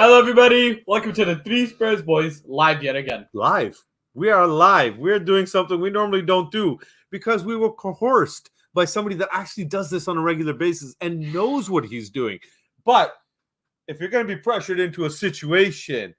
Hello, everybody. Welcome to the Three Spurs Boys live yet again. Live. We are live. We're doing something we normally don't do because we were coerced by somebody that actually does this on a regular basis and knows what he's doing. But if you're going to be pressured into a situation,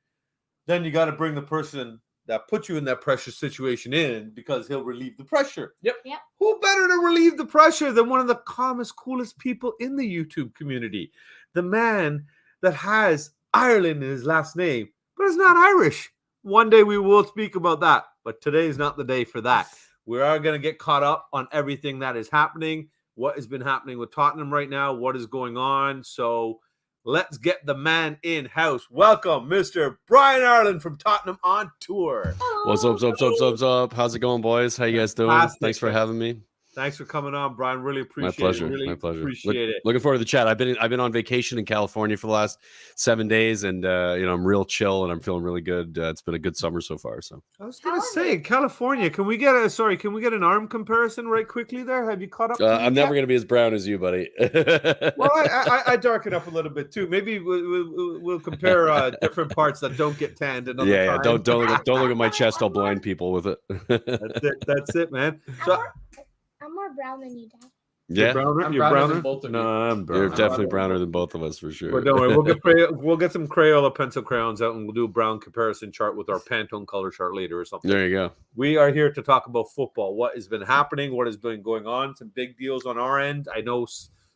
then you got to bring the person that put you in that pressure situation in because he'll relieve the pressure. Yep. Who better to relieve the pressure than one of the calmest, coolest people in the YouTube community? The man that has Ireland in his last name, but is not Irish. One day we will speak about that, but today is not the day for that. We are going to get caught up on everything that is happening, what has been happening with Tottenham right now, what is going on. So let's get the man in house. Welcome, Mr. Brian Ireland from Tottenham On Tour. What's up? How's it going, boys? How you guys doing? Fantastic. Thanks for having me. Thanks for coming on, Brian. Really appreciate My pleasure. it. Really My pleasure. Appreciate it. Looking forward to the chat. I've been on vacation in California for the last 7 days, and I'm real chill and I'm feeling really good. It's been a good summer so far. So I was gonna say, California. Can we get an arm comparison right quickly there? Have you caught up? I'm never gonna be as brown as you, buddy. Well, I darken up a little bit too. Maybe we'll compare different parts that don't get tanned. Yeah. Don't look at my chest. I'll blind people with it. That's it, man. So. I'm more brown than you, Dad. Yeah, you're browner than both of you. No, I'm browner. You're definitely browner than both of us for sure. But don't worry, we'll get some Crayola pencil crayons out and we'll do a brown comparison chart with our Pantone color chart later or something. There you go. We are here to talk about football. What has been happening? What has been going on? Some big deals on our end. I know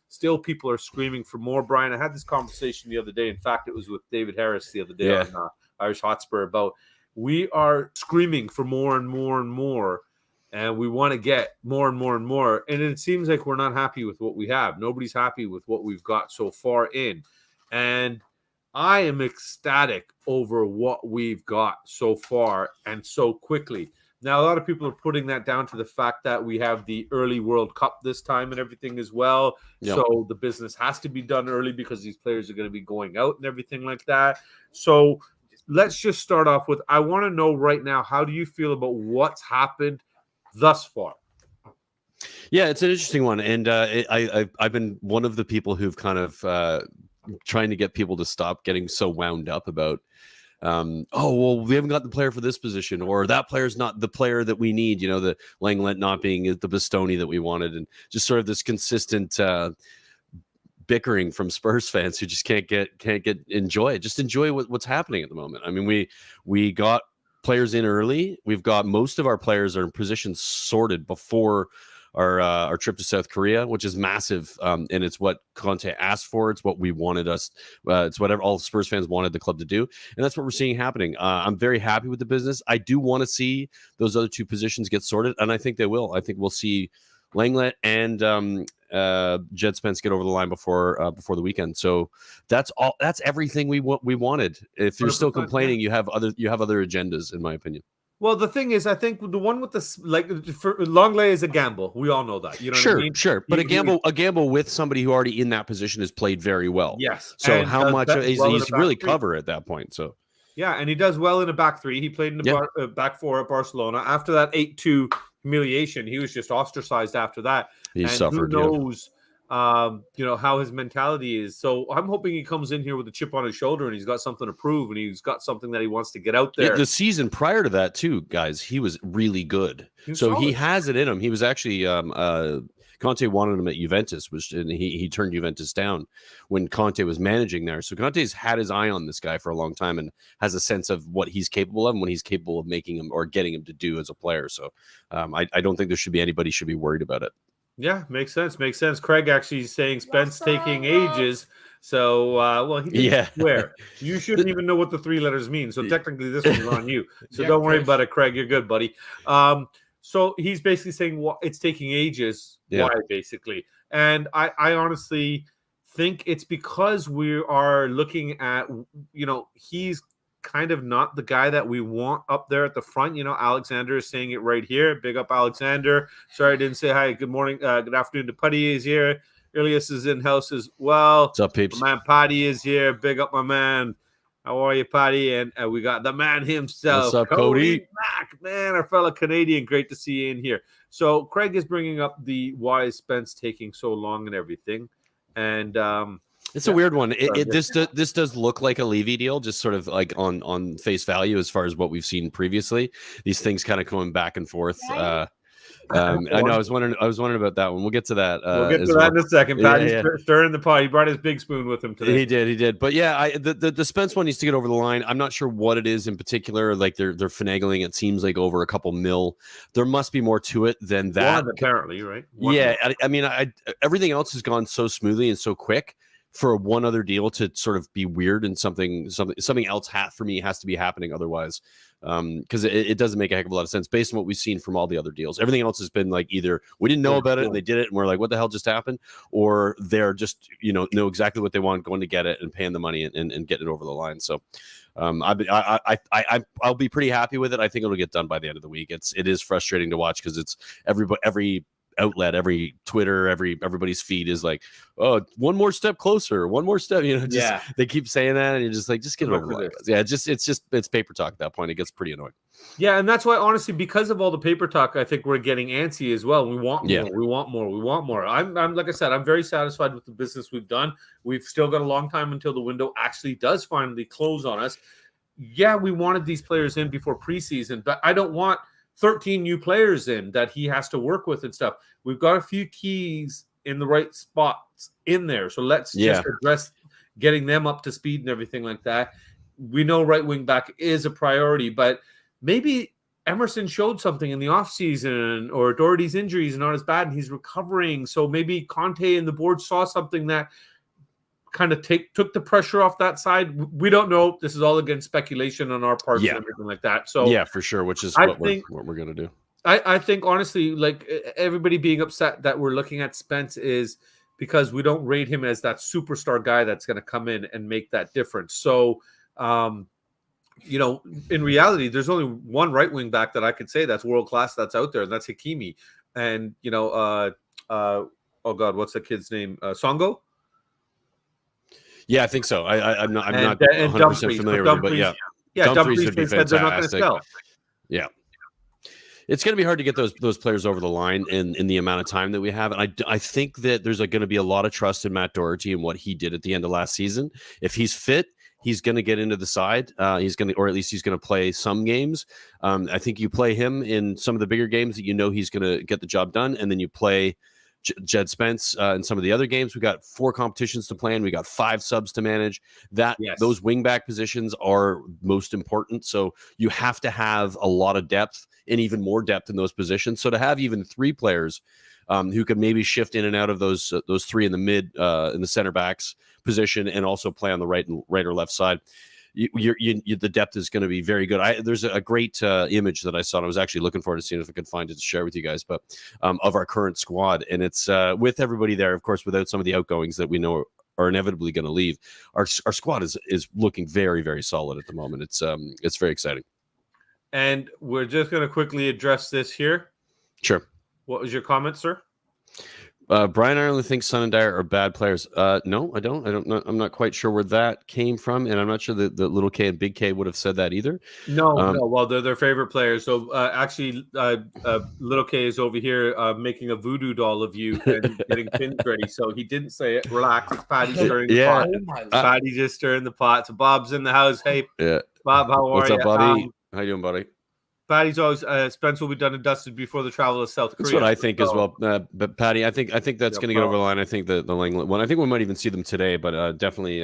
still people are screaming for more. Brian, I had this conversation the other day. In fact, it was with David Harris the other day on Irish Hotspur about we are screaming for more and more and more. And we want to get more and more and more. And it seems like we're not happy with what we have. Nobody's happy with what we've got so far in. And I am ecstatic over what we've got so far and so quickly. Now, a lot of people are putting that down to the fact that we have the early World Cup this time and everything as well. Yep. So the business has to be done early because these players are going to be going out and everything like that. So let's just start off with, I want to know right now, how do you feel about what's happened thus far? Yeah, it's an interesting one, and I've been one of the people who've kind of trying to get people to stop getting so wound up about we haven't got the player for this position, or that player's not the player that we need, the Langlet not being the Bastoni that we wanted, and just sort of this consistent bickering from Spurs fans who just can't enjoy what's happening at the moment. I mean, we got players in early. We've got most of our players are in positions sorted before our trip to South Korea, which is massive. And it's what Conte asked for. It's what we wanted it's whatever all Spurs fans wanted the club to do. And that's what we're seeing happening. I'm very happy with the business. I do want to see those other two positions get sorted. And I think they will. I think we'll see Langlet and Jed Spence get over the line before the weekend. So that's all. That's everything we wanted. If you're still complaining, you have other agendas, in my opinion. Well, the thing is, I think the one with Longley is a gamble. We all know that. You know sure, what I mean? Sure. But a gamble with somebody who already in that position has played very well. Yes. So and how much he's really cover at that point. So yeah, and he does well in a back three. He played in the back four at Barcelona. After that 8-2 humiliation, he was just ostracized after that. He suffered. Who knows, how his mentality is. So I'm hoping he comes in here with a chip on his shoulder and he's got something to prove and he's got something that he wants to get out there. The season prior to that, too, guys, he was really good. He has it in him. He was actually Conte wanted him at Juventus, and he turned Juventus down when Conte was managing there. So Conte's had his eye on this guy for a long time and has a sense of what he's capable of and what he's capable of making him or getting him to do as a player. So I don't think there should be anybody should be worried about it. Yeah, makes sense. Craig actually is saying Spence taking ages. So, he didn't swear. You shouldn't even know what the three letters mean. So technically this one's on you. So don't worry about it, Craig. You're good, buddy. So he's basically saying it's taking ages. Yeah. Why, basically? And I honestly think it's because we are looking at, he's kind of not the guy that we want up there at the front. Alexander is saying it right here. Big up, Alexander. Sorry I didn't say hi. Good morning. Good afternoon to Putty is here. Ilias is in house as well. What's up, peeps? My man Patty is here. Big up, my man. How are you, Patty? And we got the man himself. What's up, Cody? Mack, man, our fellow Canadian. Great to see you in here. So Craig is bringing up why is Spence taking so long and everything. And It's a weird one. This does look like a Levy deal, just sort of like on face value as far as what we've seen previously. These things kind of going back and forth. I know. I was wondering about that one. We'll get to that. We'll get to that in a second. Patty's stirring the pot. He brought his big spoon with him today. He did. But yeah, the Spence one needs to get over the line. I'm not sure what it is in particular. Like they're finagling. It seems like over a couple mil. There must be more to it than that. One, apparently, right? I mean, everything else has gone so smoothly and so quick. For one other deal to sort of be weird and something else for me has to be happening otherwise, because it doesn't make a heck of a lot of sense based on what we've seen from all the other deals. Everything else has been like either we didn't know about it and they did it and we're like, what the hell just happened, or they're just know exactly what they want, going to get it and paying the money and getting it over the line. So I'll be pretty happy with it. I think it'll get done by the end of the week. It is frustrating to watch because it's every outlet, every Twitter, everybody's feed is like, oh, one more step closer, one more step. They keep saying that, and you're just like, just get it over the line. Yeah, it's paper talk at that point. It gets pretty annoying. Yeah, and that's why, honestly, because of all the paper talk, I think we're getting antsy as well. We want more. We want more. We want more. I'm like I said, I'm very satisfied with the business we've done. We've still got a long time until the window actually does finally close on us. Yeah, we wanted these players in before preseason, but I don't want 13 new players in that he has to work with and stuff. We've got a few keys in the right spots in there. So let's just address getting them up to speed and everything like that. We know right wing back is a priority, but maybe Emerson showed something in the offseason, or Doherty's injury is not as bad and he's recovering. So maybe Conte and the board saw something that kind of took the pressure off that side. We don't know. This is all again speculation on our part and everything like that. So yeah, for sure, which is what we're going to do. I think honestly, like everybody being upset that we're looking at Spence is because we don't rate him as that superstar guy that's going to come in and make that difference. So, in reality, there's only one right wing back that I could say that's world class that's out there, and that's Hakimi. And oh God, what's the kid's name? Songo. Yeah, I think so. I'm not 100% familiar with him, but Dumfries would be said they're not going to sell. Yeah, it's going to be hard to get those players over the line in the amount of time that we have, and I think that there's going to be a lot of trust in Matt Doherty and what he did at the end of last season. If he's fit, he's going to get into the side. He's going to, or at least he's going to play some games. I think you play him in some of the bigger games that he's going to get the job done, and then you play Jed Spence in some of the other games. We got 4 competitions to plan. We got 5 subs to manage. Those wingback positions are most important. So you have to have a lot of depth and even more depth in those positions. So to have even 3 players who could maybe shift in and out of those 3 in the mid in the center backs position and also play on the right or left side, the depth is going to be very good. There's a great image that I saw, and I was actually looking forward to seeing if I could find it to share with you guys, but of our current squad, and it's with everybody there, of course, without some of the outgoings that we know are inevitably going to leave. Our squad is looking very, very solid at the moment. It's very exciting. And we're just going to quickly address this here. Sure. What was your comment, sir? Brian Ireland thinks Son and Dyer are bad players. No, I don't. I'm not quite sure where that came from, and I'm not sure that the little K and big K would have said that either. No. Well, they're their favorite players. So actually, little K is over here making a voodoo doll of you and getting pins ready. So he didn't say it. Relax. It's Patty stirring the pot. Patty just stirring the pot. So Bob's in the house. Hey, Bob, how are you? What's up, Bobby? How you doing, buddy? Patty's always Spence will be done and dusted before the travel to South Korea. That's what I think as well. But Patty, I think that's going to get over the line. I think the Langley one. I think we might even see them today, but definitely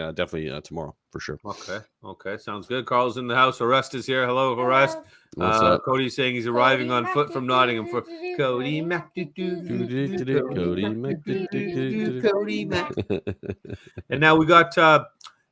tomorrow for sure. Okay, sounds good. Carl's in the house. Arrest is here. Hello, Arrest. Cody's saying he's arriving on foot from Nottingham for Cody Mac. Cody Mac. And now we got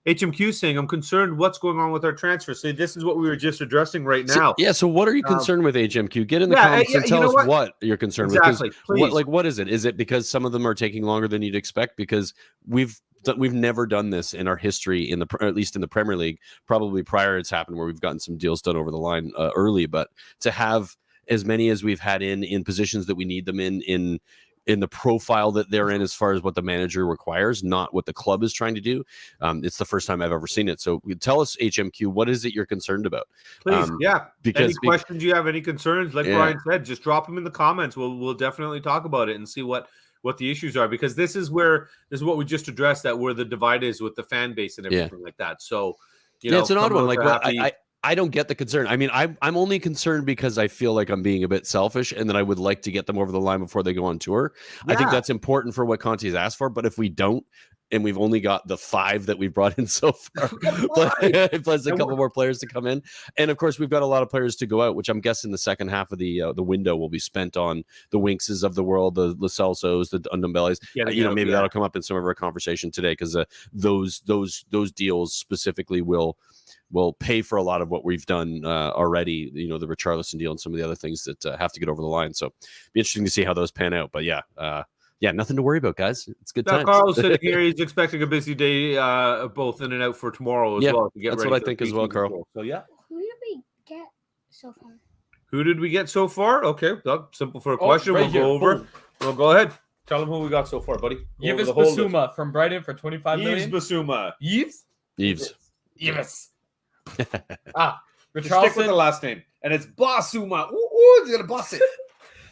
HMQ saying, I'm concerned what's going on with our transfer. See, this is what we were just addressing right now. So what are you concerned with, HMQ? Get in the comments and tell us what you're concerned with. What is it? Is it because some of them are taking longer than you'd expect? Because we've never done this in our history, at least in the Premier League. Probably prior it's happened where we've gotten some deals done over the line early, but to have as many as we've had in positions that we need them in the profile that they're in as far as what the manager requires, not what the club is trying to do. It's the first time I've ever seen it. So tell us, HMQ, what is it you're concerned about? Please, any questions you have, any concerns, like Brian said, just drop them in the comments. We'll definitely talk about it and see what what the issues are, because this is what we just addressed, that where the divide is with the fan base and everything like that. So, it's an odd one. Like, what happy. I don't get the concern. I mean, I'm only concerned because I feel like I'm being a bit selfish, and that I would like to get them over the line before they go on tour. I think that's important for what Conte's asked for. But if we don't, and we've only got the 5 that we've brought in so far, plus a couple more players to come in, and of course we've got a lot of players to go out, which I'm guessing the second half of the window will be spent on the Winkses of the world, the Lo Celsos, the Ndombele's. Maybe that'll come up in some of our conversation today, because those deals specifically will pay for a lot of what we've done already, the Richarlison deal and some of the other things that have to get over the line. So be interesting to see how those pan out. But nothing to worry about, guys. It's good times. Carl's sitting here. He's expecting a busy day, both in and out for tomorrow as well. That's what I think as well, Carl. So, Who did we get so far? Who did we get so far? Okay, simple for a question. Right we'll go over. Boom. Well, go ahead. Tell them who we got so far, buddy. Yves Bissouma from Brighton for 25 million. Yves Bissouma. Yves. Just stick with the Richarlison. last name, and it's Basuma. Ooh, he's gonna boss it.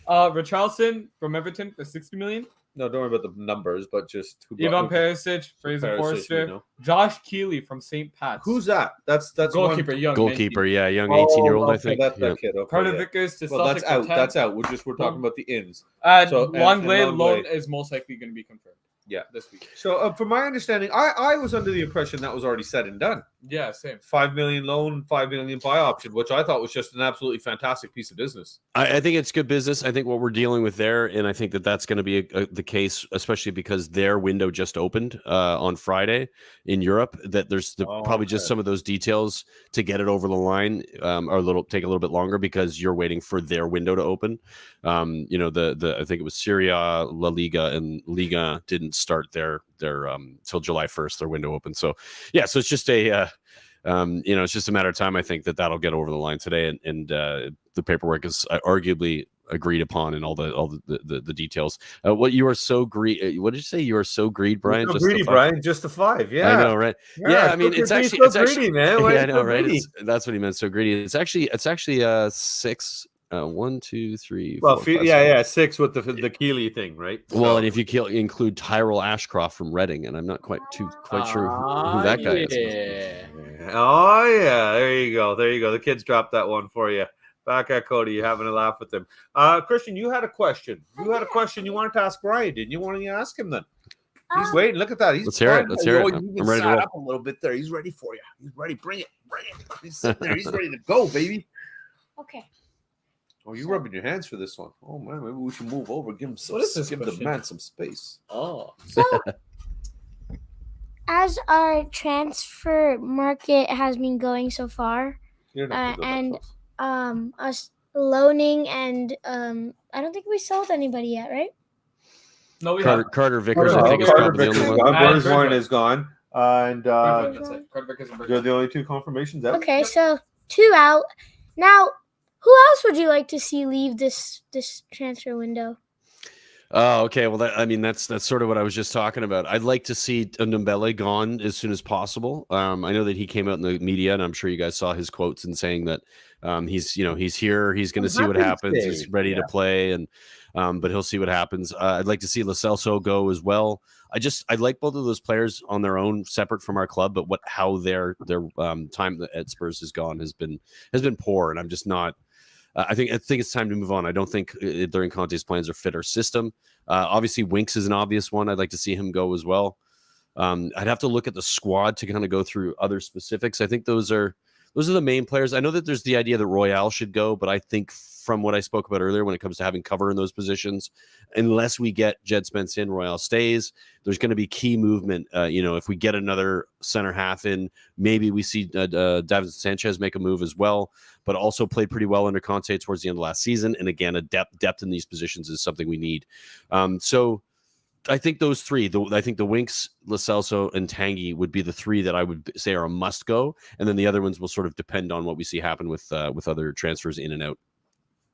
Richarlison from Everton for 60 million. No, don't worry about the numbers, but just Ivan Perisic, Fraser Forster, Josh Keeley from St. Pat's. Who's that? That's goalkeeper, young young 18-year-old, I think. That kid. Okay, Carter Vickers to that's Celtic. out. That's out. We're talking about the ins. Longley loan is most likely going to be confirmed. Yeah, this week. So, from my understanding, I was under the impression that was already said and done. Yeah, same. 5 million loan, 5 million buy option, which I thought was just an absolutely fantastic piece of business. I think it's good business. I think what we're dealing with there, and I think that's going to be the case, especially because their window just opened on Friday in Europe. That there's probably just some of those details to get it over the line, take a little bit longer because you're waiting for their window to open. I think it was Serie A, La Liga, and Liga didn't start their till July 1st. Their window opened. So so it's just it's just a matter of time. I think that'll get over the line today, and the paperwork is arguably agreed upon and all the details. What you are so greedy? What did you say? You are so greedy, Brian? So greedy, Brian. Just the 5. Yeah, I know, right? Yeah, I mean, it's actually greedy, man. Yeah, I know, right? That's what he meant. So greedy. It's actually 6. 1, 2, 3. Well, 4, 5, 6. 6 with the Keeley thing, right? Well, and if you include Tyrell Ashcroft from Reading, and I'm not quite sure who that guy is. Oh yeah, there you go. The kids dropped that one for you. Back at Cody, you having a laugh with him. Christian, you had a question. You wanted to ask Brian, didn't you? Why don't you ask him then? He's waiting. Look at that. Let's hear it. I'm ready to roll. Up a little bit there. He's ready for you. He's ready. Bring it. He's sitting there. He's ready to go, baby. Okay. Oh, you're rubbing your hands for this one. Oh man, maybe we should move over. Give him some. Give the man some space. Oh. So, as our transfer market has been going so far, and us loaning, and I don't think we sold anybody yet, right? No, we Carter Vickers. I think is probably the only one. Burns Warren is gone, and that's it. Carter Vickers and they're the only 2 confirmations out. Okay, so 2 out now. Who else would you like to see leave this transfer window? Oh, okay. Well, that's sort of what I was just talking about. I'd like to see Ndombele gone as soon as possible. I know that he came out in the media, and I'm sure you guys saw his quotes and saying that he's here. He's going to see what happens. He's ready to play, and but he'll see what happens. I'd like to see Lo Celso go as well. I like both of those players on their own, separate from our club, but how their time at Spurs has gone has been poor, and I'm just not. I think it's time to move on. I don't think during Conte's plans or fit our system. Obviously, Winks is an obvious one. I'd like to see him go as well. I'd have to look at the squad to kind of go through other specifics. I think those are the main players. I know that there's the idea that Royale should go, but I think from what I spoke about earlier, when it comes to having cover in those positions, unless we get Jed Spence in, Royale stays. There's going to be key movement. If we get another center half in, maybe we see Davinson Sanchez make a move as well, but also played pretty well under Conte towards the end of last season. And again, a depth in these positions is something we need. So I think those 3, I think the Winks, Lo Celso, and Tanguy would be the 3 that I would say are a must go. And then the other ones will sort of depend on what we see happen with other transfers in and out.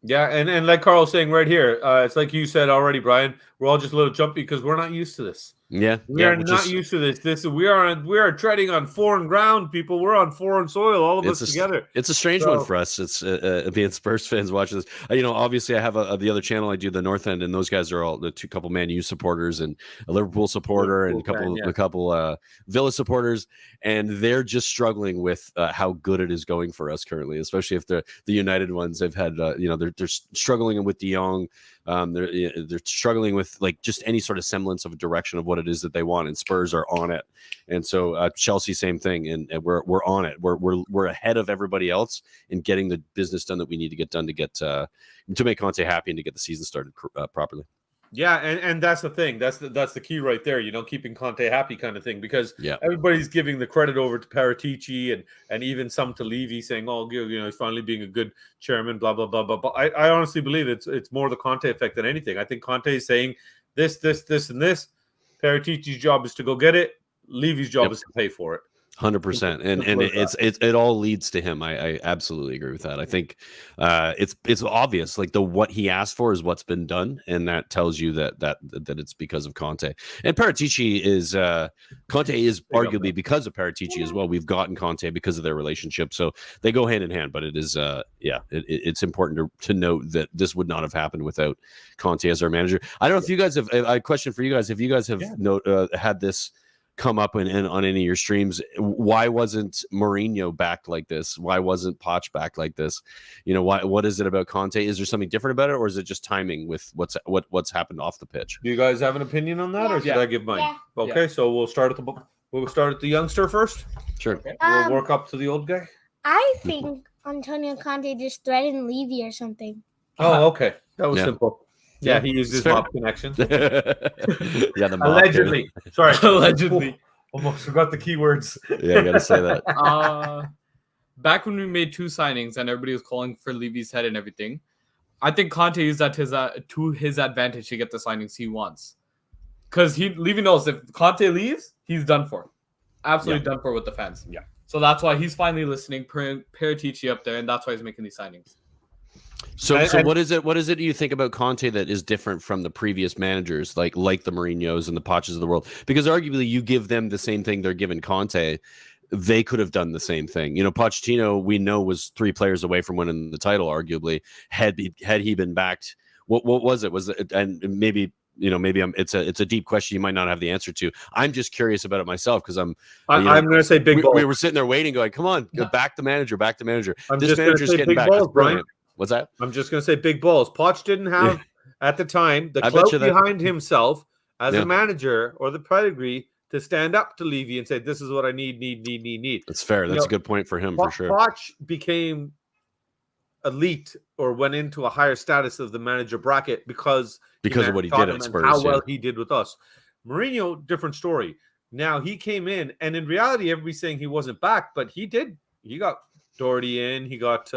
Yeah, and like Carl's saying right here, it's like you said already, Brian. We're all just a little jumpy because we're not used to this. Yeah, We are not used to this. We are treading on foreign ground, people. We're on foreign soil, all of us together. It's a strange one for us. It's being Spurs fans watching this. Obviously, I have the other channel I do, the North End, and those guys are all the couple Man U supporters and a Liverpool supporter and a couple Villa supporters, and they're just struggling with how good it is going for us currently, especially if the United ones have had they're struggling with De Jong. They're struggling with like just any sort of semblance of a direction of what it is that they want, and Spurs are on it, and so Chelsea, same thing, and we're on it. We're ahead of everybody else in getting the business done that we need to get done to make Conte happy and to get the season started properly. Yeah, and that's the thing. That's the key right there. Keeping Conte happy, kind of thing, because everybody's giving the credit over to Paratici and even some to Levy, saying, "Oh, he's finally being a good chairman." Blah blah blah blah. But I honestly believe it's more the Conte effect than anything. I think Conte is saying this, and this. Paratici's job is to go get it. Levy's job is to pay for it. 100%, and it all leads to him. I absolutely agree with that. I think it's obvious, like what he asked for is what's been done, and that tells you that it's because of Conte. And Paratici is Conte is arguably because of Paratici as well. We've gotten Conte because of their relationship, so they go hand in hand. But it is it's important to note that this would not have happened without Conte as our manager. I don't know if you guys have a question for you guys. If you guys have had this come up on any of your streams, why wasn't Mourinho backed like this? Why wasn't Poch backed like this? What is it about Conte? Is there something different about it, or is it just timing with what's happened off the pitch? Do you guys have an opinion on that, or should I give mine? Yeah. Okay, so we'll start at the youngster first. Sure. Okay. We'll work up to the old guy. I think Antonio Conte just threatened Levy or something. Oh, okay, that was simple. Yeah, he used his mob connection. Allegedly. Sorry, allegedly. Almost forgot the keywords. Yeah, I gotta say that. Back when we made 2 signings and everybody was calling for Levy's head and everything, I think Conte used that to his advantage to get the signings he wants. Because Levy knows if Conte leaves, he's done for. Absolutely done for with the fans. Yeah. So that's why he's finally listening. Paratici up there, and that's why he's making these signings. So what is it you think about Conte that is different from the previous managers, like the Mourinhos and the Poches of the world? Because arguably you give them the same thing they're giving Conte. They could have done the same thing. Pochettino, we know, was 3 players away from winning the title, arguably. Had he been backed, what was it? Was it, and maybe it's a deep question you might not have the answer to. I'm just curious about it myself because I'm going to say big balls. We were sitting there waiting, going, "Come on, back the manager, back the manager." This manager's getting back. Balls, Brian. What's that? I'm just going to say big balls. Poch didn't have, at the time, the clout behind himself as a manager or the pedigree to stand up to Levy and say, "This is what I need." That's fair. That's a good point for him, for sure. Poch became elite or went into a higher status of the manager bracket because of what he did at Spurs. How well he did with us. Mourinho, different story. Now, he came in, and in reality, everybody's saying he wasn't back, but he did. He got Doherty in. He got...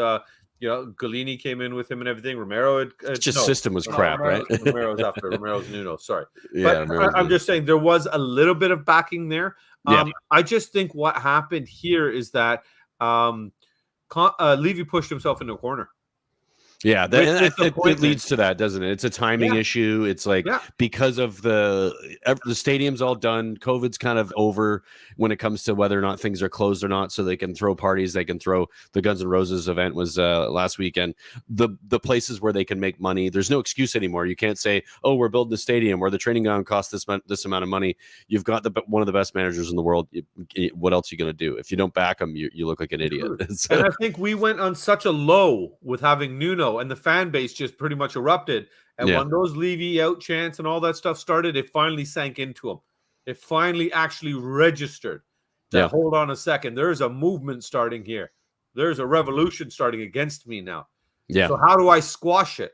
Galini came in with him and everything. Romero system was crap, right? Romero's after Romero's Nuno. Sorry, but I'm just saying there was a little bit of backing there. I just think what happened here is that Levy pushed himself into a corner. Yeah, it leads to that, doesn't it? It's a timing issue. It's like because of the stadium's all done, COVID's kind of over when it comes to whether or not things are closed or not, so they can throw parties. They can throw the Guns N' Roses event was last weekend. The places where they can make money, there's no excuse anymore. You can't say, "Oh, we're building a stadium where the training ground costs this amount of money." You've got one of the best managers in the world. What else are you going to do? If you don't back them, you look like an idiot. And I think we went on such a low with having Nuno, and the fan base just pretty much erupted. And when those Levy out chants and all that stuff started, it finally sank into him. It finally actually registered that, hold on a second, there's a movement starting here. There's a revolution starting against me now. Yeah. So how do I squash it?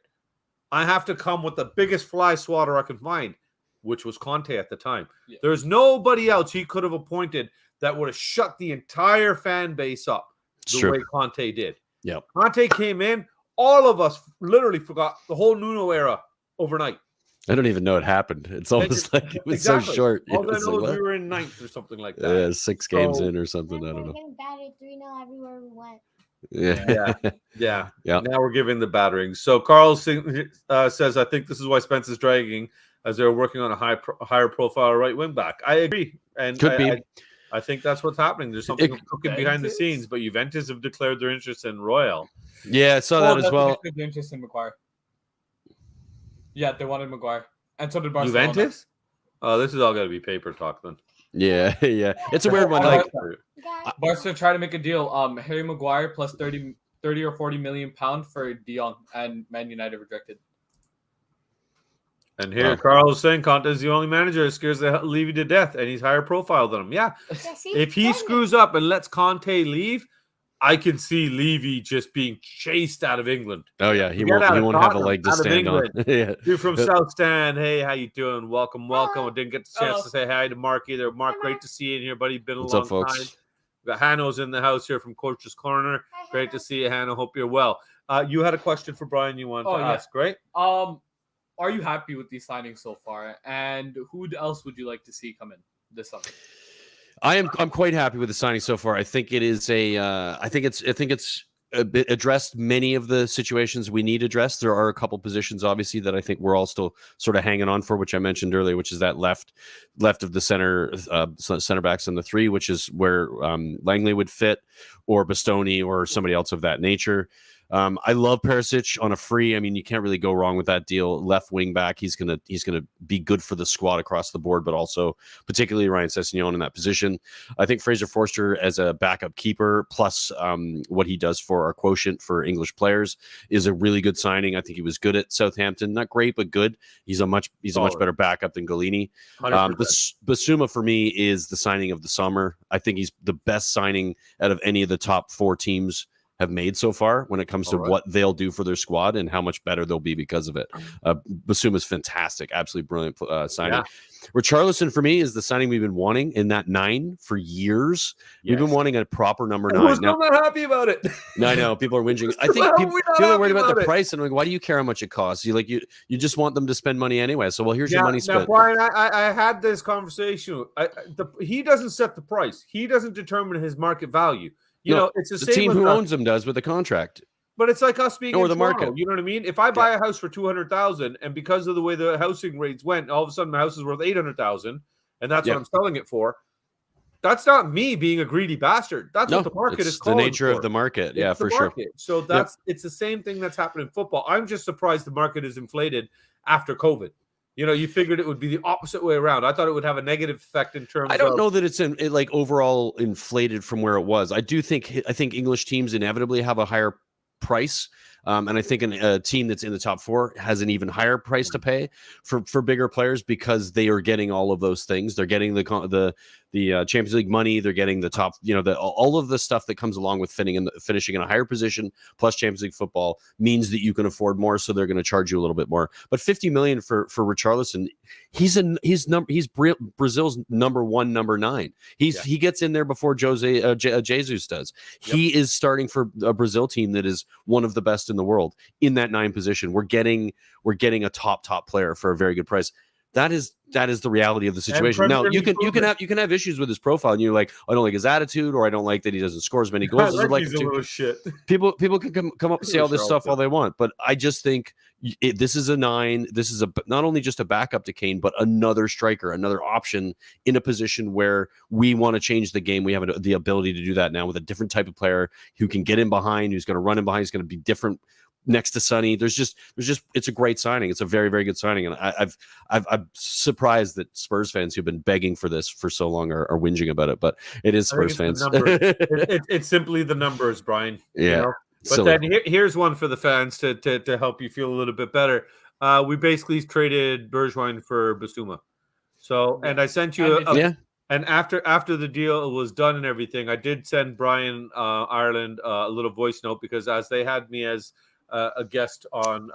I have to come with the biggest fly swatter I can find, which was Conte at the time. Yeah. There's nobody else he could have appointed that would have shut the entire fan base up the way Conte did. Yeah. Conte came in. All of us literally forgot the whole Nuno era overnight. I don't even know it happened. It's almost like it was so short. All I know is we were in 9th or something like that. Yeah, 6 games in or something. I don't know. Getting battered 3-0 everywhere we went. Yeah. Now we're giving the batterings. So Carl says, "I think this is why Spence is dragging as they're working on a higher profile right wing back. I agree, and Could be. I think that's what's happening. There's something cooking behind the scenes, but Juventus have declared their interest in Royal. Yeah, I saw that as well. Their interest in Maguire. Yeah, they wanted Maguire, and so did Barcelona. Juventus? Oh, this is all going to be paper talk then. Yeah. It's a weird one. Like, Barca tried to make a deal. Harry Maguire plus 30 or 40 million pound for De Jong, and Man United rejected. And here, Carl is saying Conte is the only manager who scares the Levy to death, and he's higher profile than him. Yeah, if he screws up and lets Conte leave, I can see Levy just being chased out of England. Oh yeah, he won't have a leg to stand on. Yeah. You're from South Stand. Hey, how you doing? Welcome. I didn't get the chance to say hi to Mark either. Mark, great to see you in here, buddy. Been a long up, folks? time. We got Hanno's in the house here from Coach's Corner. Great to see you, Hanno. Hope you're well. You had a question for Brian you wanted to ask, right? Are you happy with these signings so far? And who else would you like to see come in this summer? I'm quite happy with the signing so far. I think it is I think it's addressed many of the situations we need addressed. There are a couple positions, obviously, that I think we're all still sort of hanging on for, which I mentioned earlier, which is that left of the center backs and the three, which is where Langley would fit, or Bastoni, or somebody else of that nature. I love Perisic on a free. I mean, you can't really go wrong with that deal. Left wing back, he's gonna be good for the squad across the board, but also particularly Ryan Sessegnon in that position. I think Fraser Forster as a backup keeper, plus what he does for our quotient for English players, is a really good signing. I think he was good at Southampton, not great but good. He's a much better backup than Golini. Basuma for me is the signing of the summer. I think he's the best signing out of any of the top 4 teams have made so far when it comes to what they'll do for their squad and how much better they'll be because of it. Basuma is fantastic, absolutely brilliant signing. Yeah. Richarlison for me is the signing we've been wanting in that 9 for years. Yes. We've been wanting a proper number 9. I'm not happy about it. No, I know people are whinging. I think people are worried about the price, and I'm like, why do you care how much it costs? You just want them to spend money anyway. So here's your money spent. Now, Brian, I had this conversation. He doesn't set the price. He doesn't determine his market value. It's the same team who owns them does with the contract. But it's like us being or in the Toronto, market. You know what I mean? If I buy a house for $200,000, and because of the way the housing rates went, all of a sudden my house is worth $800,000, and that's what I'm selling it for. That's not me being a greedy bastard. That's what the market is calling the nature for. of the market. It's for market. Sure. So it's the same thing that's happened in football. I'm just surprised the market is inflated after COVID. You figured it would be the opposite way around. I thought it would have a negative effect in terms of... I don't know that it's overall inflated from where it was. I think English teams inevitably have a higher price. And I think a team that's in the top 4 has an even higher price to pay for bigger players because they are getting all of those things. They're getting the Champions League money. They're getting the top, all of the stuff that comes along with finishing in a higher position plus Champions League football means that you can afford more. So they're going to charge you a little bit more. But 50 million for Richarlison, he's Brazil's number 9. He gets in there before Jesus does. Yep. He is starting for a Brazil team that is one of the best in the world in that 9 position. We're getting a top player for a very good price. That is the reality of the situation. Now you can have issues with his profile, and you're like, I don't like his attitude, or I don't like that he doesn't score as many goals as I'd like to. Little shit. People can come up and say all this stuff all they want, but I just think this is a 9. This is not only just a backup to Kane, but another striker, another option in a position where we want to change the game. We have the ability to do that now with a different type of player who can get in behind, who's going to run in behind, who's going to be different. Next to Sonny, there's just it's a great signing. It's a very, very good signing, and I'm surprised that Spurs fans who've been begging for this for so long are whinging about it. But it is Spurs fans. It's simply the numbers, Brian. Yeah. But then here's one for the fans to help you feel a little bit better. We basically traded Bergwijn for Basuma. So, and I sent you And after the deal was done and everything, I did send Brian Ireland a little voice note because as they had me as a guest on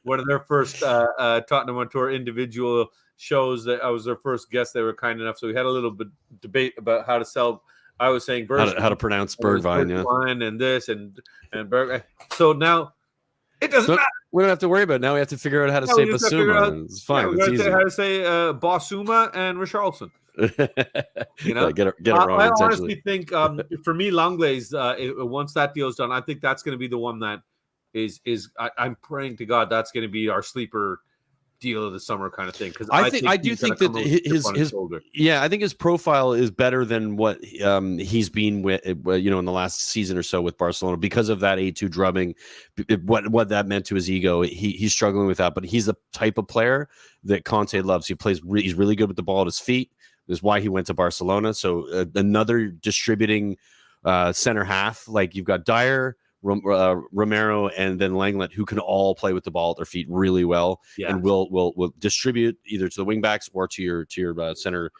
one of their first Tottenham On Tour individual shows, that I was their first guest. They were kind enough, so we had a little bit debate about how to sell. I was saying how to pronounce Bergwijn, and this and Berg. So now it doesn't matter. We don't have to worry about it. Now we have to figure out how to say Basuma. It's fine. It's easy. How to say Basuma and Richarlison. Get it wrong. I honestly think for me, Longley's once that deal's done, I think that's going to be the one that is I'm praying to God that's going to be our sleeper deal of the summer kind of thing. Because I do think that I think his profile is better than what he's been with, in the last season or so with Barcelona because of that A2 drubbing, what that meant to his ego. He's struggling with that, but he's the type of player that Conte loves. He's really good with the ball at his feet. That's why he went to Barcelona. So another distributing center half, like you've got Dyer, Romero, and then Langlet, who can all play with the ball at their feet really well, and will distribute either to the wing backs or to your center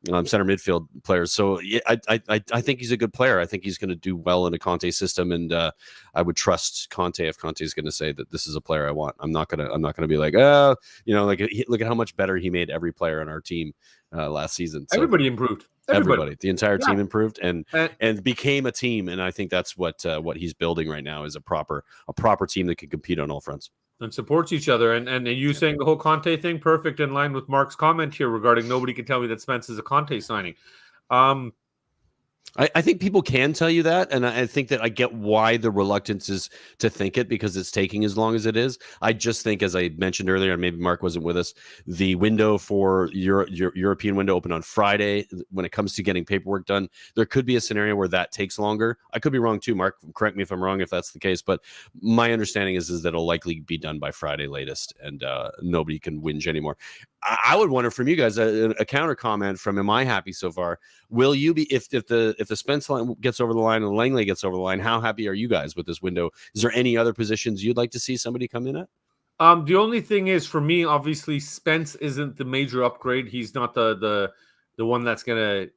midfield players. So I think he's a good player. I think he's going to do well in a Conte system, and I would trust Conte if Conte is going to say that this is a player I want. I'm not gonna be like, look at how much better he made every player on our team last season. So, everybody improved. Everybody, the entire team improved and became a team, and I think that's what he's building right now is a proper team that can compete on all fronts and supports each other. And you saying the whole Conte thing, perfect in line with Mark's comment here regarding nobody can tell me that Spence is a Conte signing. I think people can tell you that, and I think that I get why the reluctance is to think it because it's taking as long as it is. I just think, as I mentioned earlier, and maybe Mark wasn't with us, the window for your European window opened on Friday. When it comes to getting paperwork done, there could be a scenario where that takes longer. I could be wrong too, Mark. Correct me if I'm wrong if that's the case, but my understanding is that it'll likely be done by Friday latest, and nobody can whinge anymore. I would wonder from you guys a counter comment from Am I Happy So Far? Will you be if the Spence line gets over the line and Langley gets over the line? How happy are you guys with this window? Is there any other positions you'd like to see somebody come in at? The only thing is for me, obviously, Spence isn't the major upgrade. He's not the one that's gonna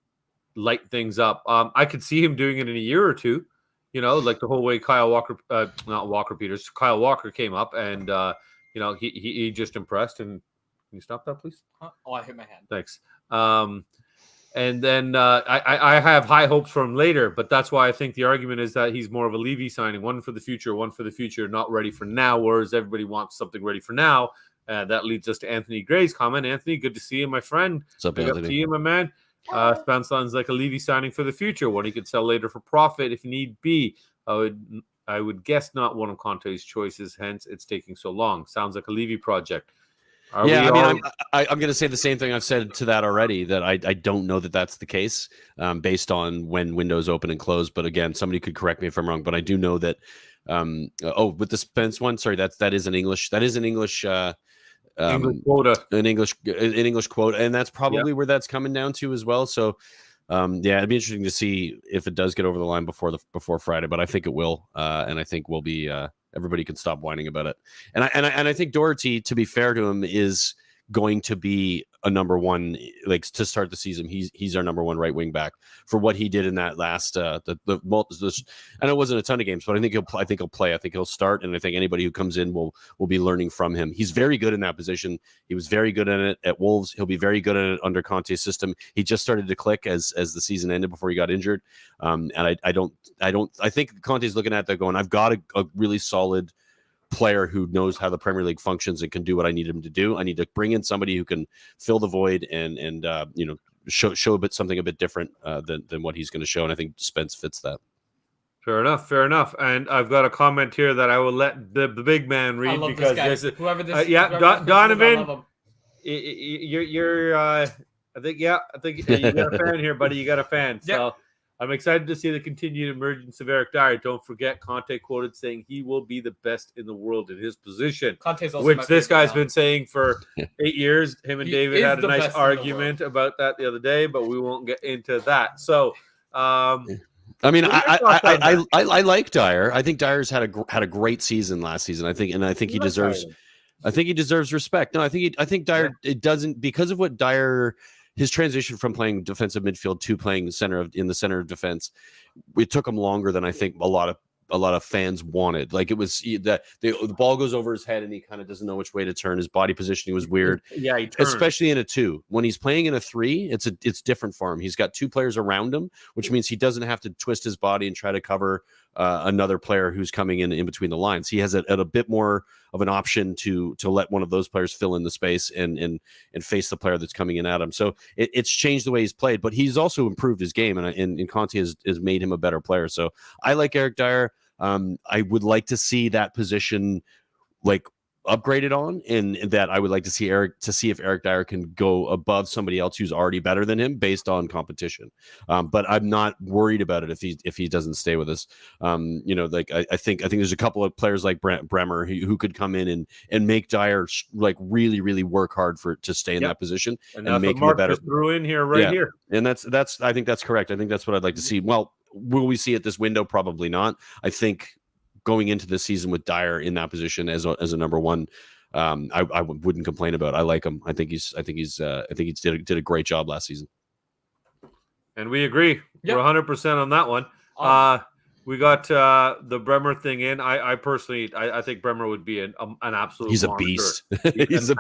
light things up. I could see him doing it in a year or two. Like the whole way Kyle Walker came up, and he just impressed. And can you stop that, please? Oh, I hit my hand. Thanks. And then I have high hopes for him later, but that's why I think the argument is that he's more of a Levy signing, one for the future, not ready for now, whereas everybody wants something ready for now. That leads us to Anthony Gray's comment. Anthony, good to see you, my friend. What's up, Anthony? Good to see you, my man. Spence sounds like a Levy signing for the future, one he could sell later for profit if need be. I would guess not one of Conte's choices, hence it's taking so long. Sounds like a Levy project. I'm going to say the same thing I've said to that already, that I don't know that that's the case based on when windows open and close. But again, somebody could correct me if I'm wrong, but I do know that. With the Spence one, sorry, that is an English quota, an English quote. And that's probably where that's coming down to as well. So it'd be interesting to see if it does get over the line before Friday, but I think it will. And I think we'll be, everybody can stop whining about it. And I think Doherty, to be fair to him, is going to be a number one, like to start the season. He's our number one right wing back for what he did in that last and it wasn't a ton of games, but I think he'll play. I think he'll start, and I think anybody who comes in will be learning from him. He's very good in that position. He was very good in it at Wolves. He'll be very good at it under Conte's system. He just started to click as the season ended before he got injured. And I think Conte's looking at that going, I've got a really solid player who knows how the Premier League functions and can do what I need him to do. I need to bring in somebody who can fill the void and show something a bit different than what he's going to show. And I think Spence fits that. Fair enough. And I've got a comment here that I will let the big man read because this is whoever this. Donovan. You're I think you got a fan here, buddy. You got a fan. So I'm excited to see the continued emergence of Eric Dyer. Don't forget, Conte quoted saying he will be the best in the world in his position, which this guy's been saying for 8 years. Him and David had a nice argument about that the other day, but we won't get into that. So, I like Dyer. I think Dyer's had a great season last season. I think he deserves. I think he deserves respect. No, I think Dyer. It doesn't because of what Dyer. His transition from playing defensive midfield to playing in the center of defense, it took him longer than I think a lot of fans wanted. Like it was that the ball goes over his head and he kind of doesn't know which way to turn. His body positioning was weird. Yeah, he especially in a 2. When he's playing in a 3, it's different for him. He's got 2 players around him, which means he doesn't have to twist his body and try to cover another player who's coming in between the lines. He has a bit more of an option to let one of those players fill in the space and face the player that's coming in at him. So it's changed the way he's played, but he's also improved his game, and Conte has made him a better player. So I like Eric Dyer. I would like to see that position like upgraded on, and that I would like to see if Eric Dyer can go above somebody else who's already better than him based on competition. But I'm not worried about it if he doesn't stay with us. Like I think there's a couple of players like Bremer who could come in and make Dyer like really really work hard to stay in that position and make him a better. Just threw in here here, and that's I think that's correct. I think that's what I'd like to see. Well, will we see it this window? Probably not. I think going into the season with Dyer in that position as a number one, I wouldn't complain about it. I like him. I think he did a great job last season. And we agree. Yep. We're 100% on that one. We got the Bremer thing in. I personally think Bremer would be an absolute. He's monster. A beast. He's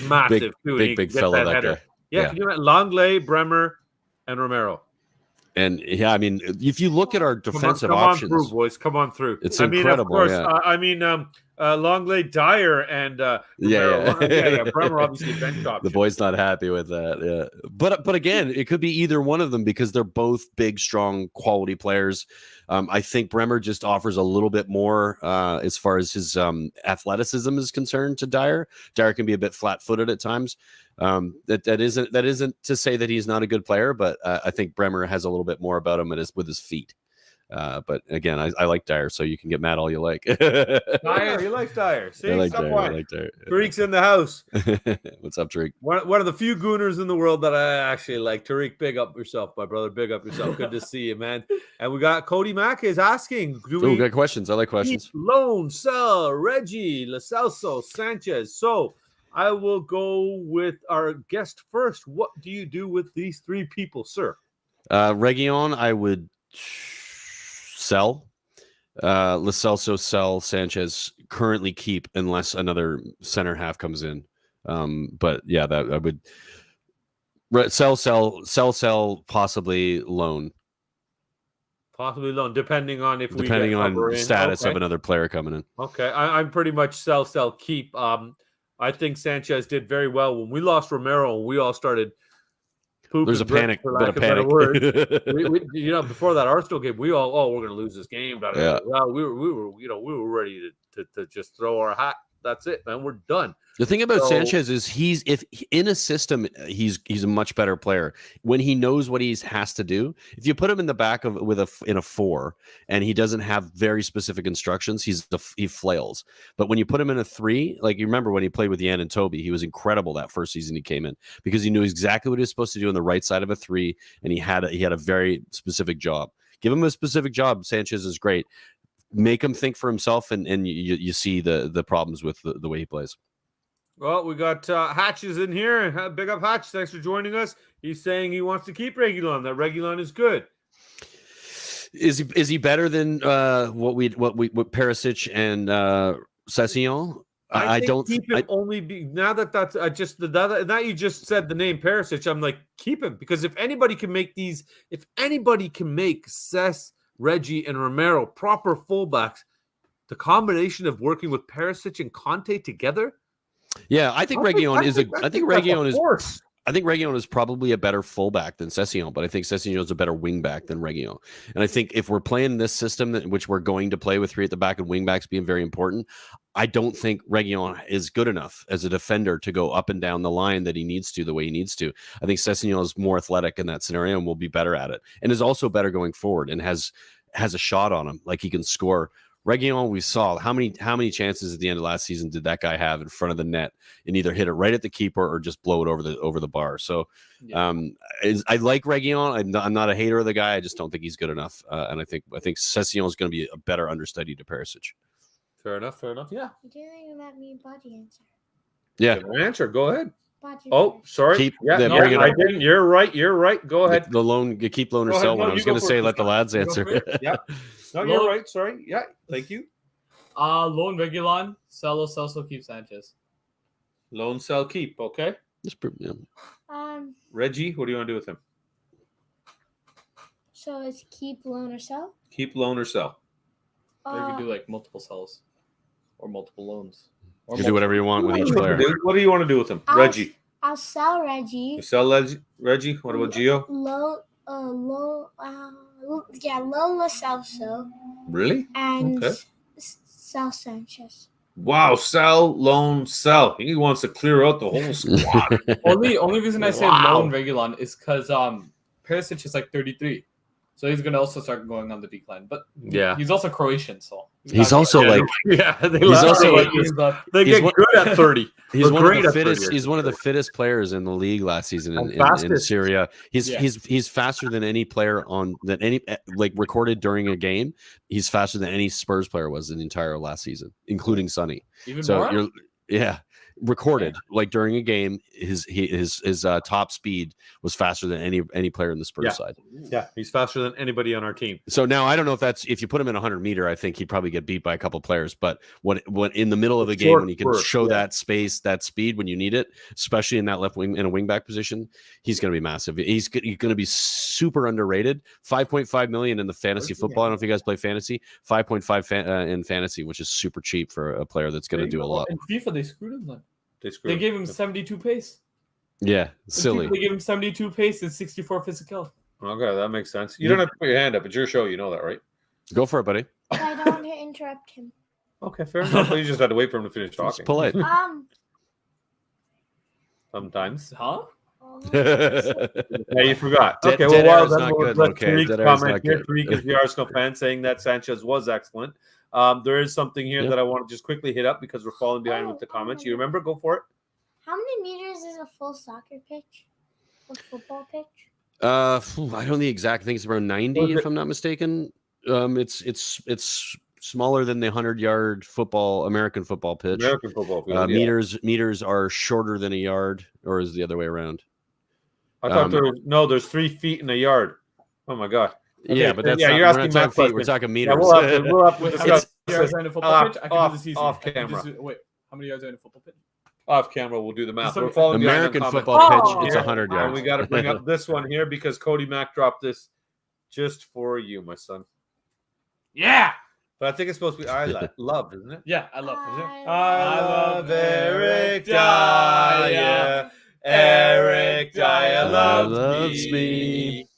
massive too. Big fella. That guy. Yeah. Can you imagine Langley, Bremer, and Romero? And yeah, I mean, if you look at our defensive options, come on through, boys, come on through. It's incredible. Of course, Langley, Dyer, and Bremer obviously bench option. The boy's not happy with that. Yeah, but again, it could be either one of them because they're both big, strong, quality players. I think Bremer just offers a little bit more as far as his athleticism is concerned to Dyer. Dyer can be a bit flat-footed at times. That isn't to say that he's not a good player, but I think Bremer has a little bit more about him with his feet. But again, I like Dyer, so you can get mad all you like. Dyer, you like Dyer. See, I like Dyer. Tariq's in the house. What's up, Tariq? One of the few Gooners in the world that I actually like. Tariq, big up yourself, my brother. Big up yourself. Good to see you, man. And we got Cody Mack is asking. We got questions. I like questions. Loan, Sell, Reggie, Lo Celso, Sanchez. So I will go with our guest first. What do you do with these three people, sir? Region, I would sell. Lo Celso, sell. Sanchez currently keep unless another center half comes in. But yeah, that I would sell, possibly loan. Possibly loan, depending on status of another player coming in. Okay, I'm pretty much sell, keep. I think Sanchez did very well when we lost Romero. We all started pooping. There's a panic, bit of panic. we, before that Arsenal game, we all, we're going to lose this game. Yeah. Well, we were ready to just throw our hat. That's it, man. We're done. The thing about Sanchez is if in a system, he's a much better player when he knows what he has to do. If you put him in the back in a 4 and he doesn't have very specific instructions, he flails. But when you put him in a 3, like you remember when he played with Yan and Toby, he was incredible that first season he came in because he knew exactly what he was supposed to do on the right side of a 3, and he had a very specific job. Give him a specific job. Sanchez is great. Make him think for himself, and you see the problems with the way he plays. Well, we got Hatches in here. Big up Hatch. Thanks for joining us. He's saying he wants to keep Reguilon. That Reguilon is good. Is he better than what Perisic and Sessegnon? I don't keep him only now that you just said the name Perisic. I'm like, keep him, because if anybody can make Cess, Reggie, and Romero proper fullbacks, the combination of working with Perisic and Conte together. Yeah, I think Region is probably a better fullback than Sessegnon, but I think Sessegnon is a better wingback than Region. And I think if we're playing this system in which we're going to play with 3 at the back and wingbacks being very important, I don't think Region is good enough as a defender to go up and down the line that he needs to, the way he needs to. I think Sessegnon is more athletic in that scenario and will be better at it, and is also better going forward and has a shot on him, like he can score. Region, we saw how many chances at the end of last season did that guy have in front of the net and either hit it right at the keeper or just blow it over the bar. So I like Region. I'm not a hater of the guy. I just don't think he's good enough. And I think Sessegnon is going to be a better understudy to Perisic. Fair enough. Yeah. You didn't let me body answer. Yeah. Answer. Go ahead. Body Oh, sorry. Bring it I up. didn't. You're right. Go ahead. The loan, you keep loan or sell one. I was going to say let the lads answer. Yeah. No, you're right. Sorry. Yeah. Thank you. Loan Reguilon, sell Lo Celso, keep Sanchez. Loan, sell, keep. Okay. Reggie, what do you want to do with him? So it's keep, loan, or sell? Keep, loan, or sell. Or you can do like multiple sells or multiple loans. You can do whatever you want with each player. What do you want to do with him? Reggie. I'll sell Reggie. You sell Reggie? What about Gio? Loan Lo Celso. Really? And sell Sanchez. Wow, sell, loan, sell. He wants to clear out the whole squad. Only reason I say Wow. loan Regulon is because Perisic is like 33, so he's gonna also start going on the decline. But Yeah. he's also Croatian, so He's also like they he's also like they he's get one- good at 30. he's Or one of great the at 30, fittest. I He's should one of the say. fittest players in the league last season And in fastest. Syria. Yeah. He's faster than any player than any like recorded during a game. He's faster than any Spurs player was in the entire last season, including Sonny. even So more. recorded like during a game, his top speed was faster than any player in the Spurs Yeah. side. Yeah, he's faster than anybody on our team. So now I don't know if you put him in 100-meter, I think he'd probably get beat by a couple players. But when in the middle of the game, Short when he can burst, show yeah. that space, that speed when you need it, especially in that left wing in a wing back position, he's going to be massive. He's going to be super underrated. 5.5 million in the fantasy football. I don't know if you guys play fantasy. 5.5 in fantasy, which is super cheap for a player that's going to do a lot. In FIFA, they screwed him. Then They they gave him 72 pace. Yeah, In silly. FIFA, they gave him 72 pace and 64 physical. Okay, that makes sense. You don't have to put your hand up. It's your show. You know that, right? Go for it, buddy. I don't want to interrupt him. Okay, fair enough. You just had to wait for him to finish It's talking. polite. Sometimes. Huh? Yeah, you forgot. Dead- Okay, dead well, air is then not we'll good, let okay? Tariq Dead air is comment not here. good. Tariq is the Arsenal fan saying that Sanchez was excellent. There is something here Yeah. that I want to just quickly hit up because we're falling behind with the comments. You remember? Go for it. How many meters is a full soccer pitch? A football pitch? I don't know the exact thing. It's around 90, Was if it- I'm not mistaken. It's smaller than the 100-yard American football pitch. American football field. Yeah. Meters are shorter than a yard, or is it the other way around? I thought there's 3 feet in a yard. Oh my god. Okay, Yeah, but that's yeah, not, you're we're asking not that talking feet. We're question. talking Yeah, meters. we'll have to Wait, how discuss many yards are in a football off- pitch? I can off- do this easy. off I can camera. just- wait, how many yards are in a football pitch? off camera. We'll do the math. So- We're falling behind on American comments. football pitch, Oh, it's yeah. 100 And yards. we got to bring up this one here because Cody Mack dropped this just for you, my son. Yeah. But I think it's supposed to be love, isn't it? Yeah, I love it. I love Eric Dyer. Eric Dyer loves me.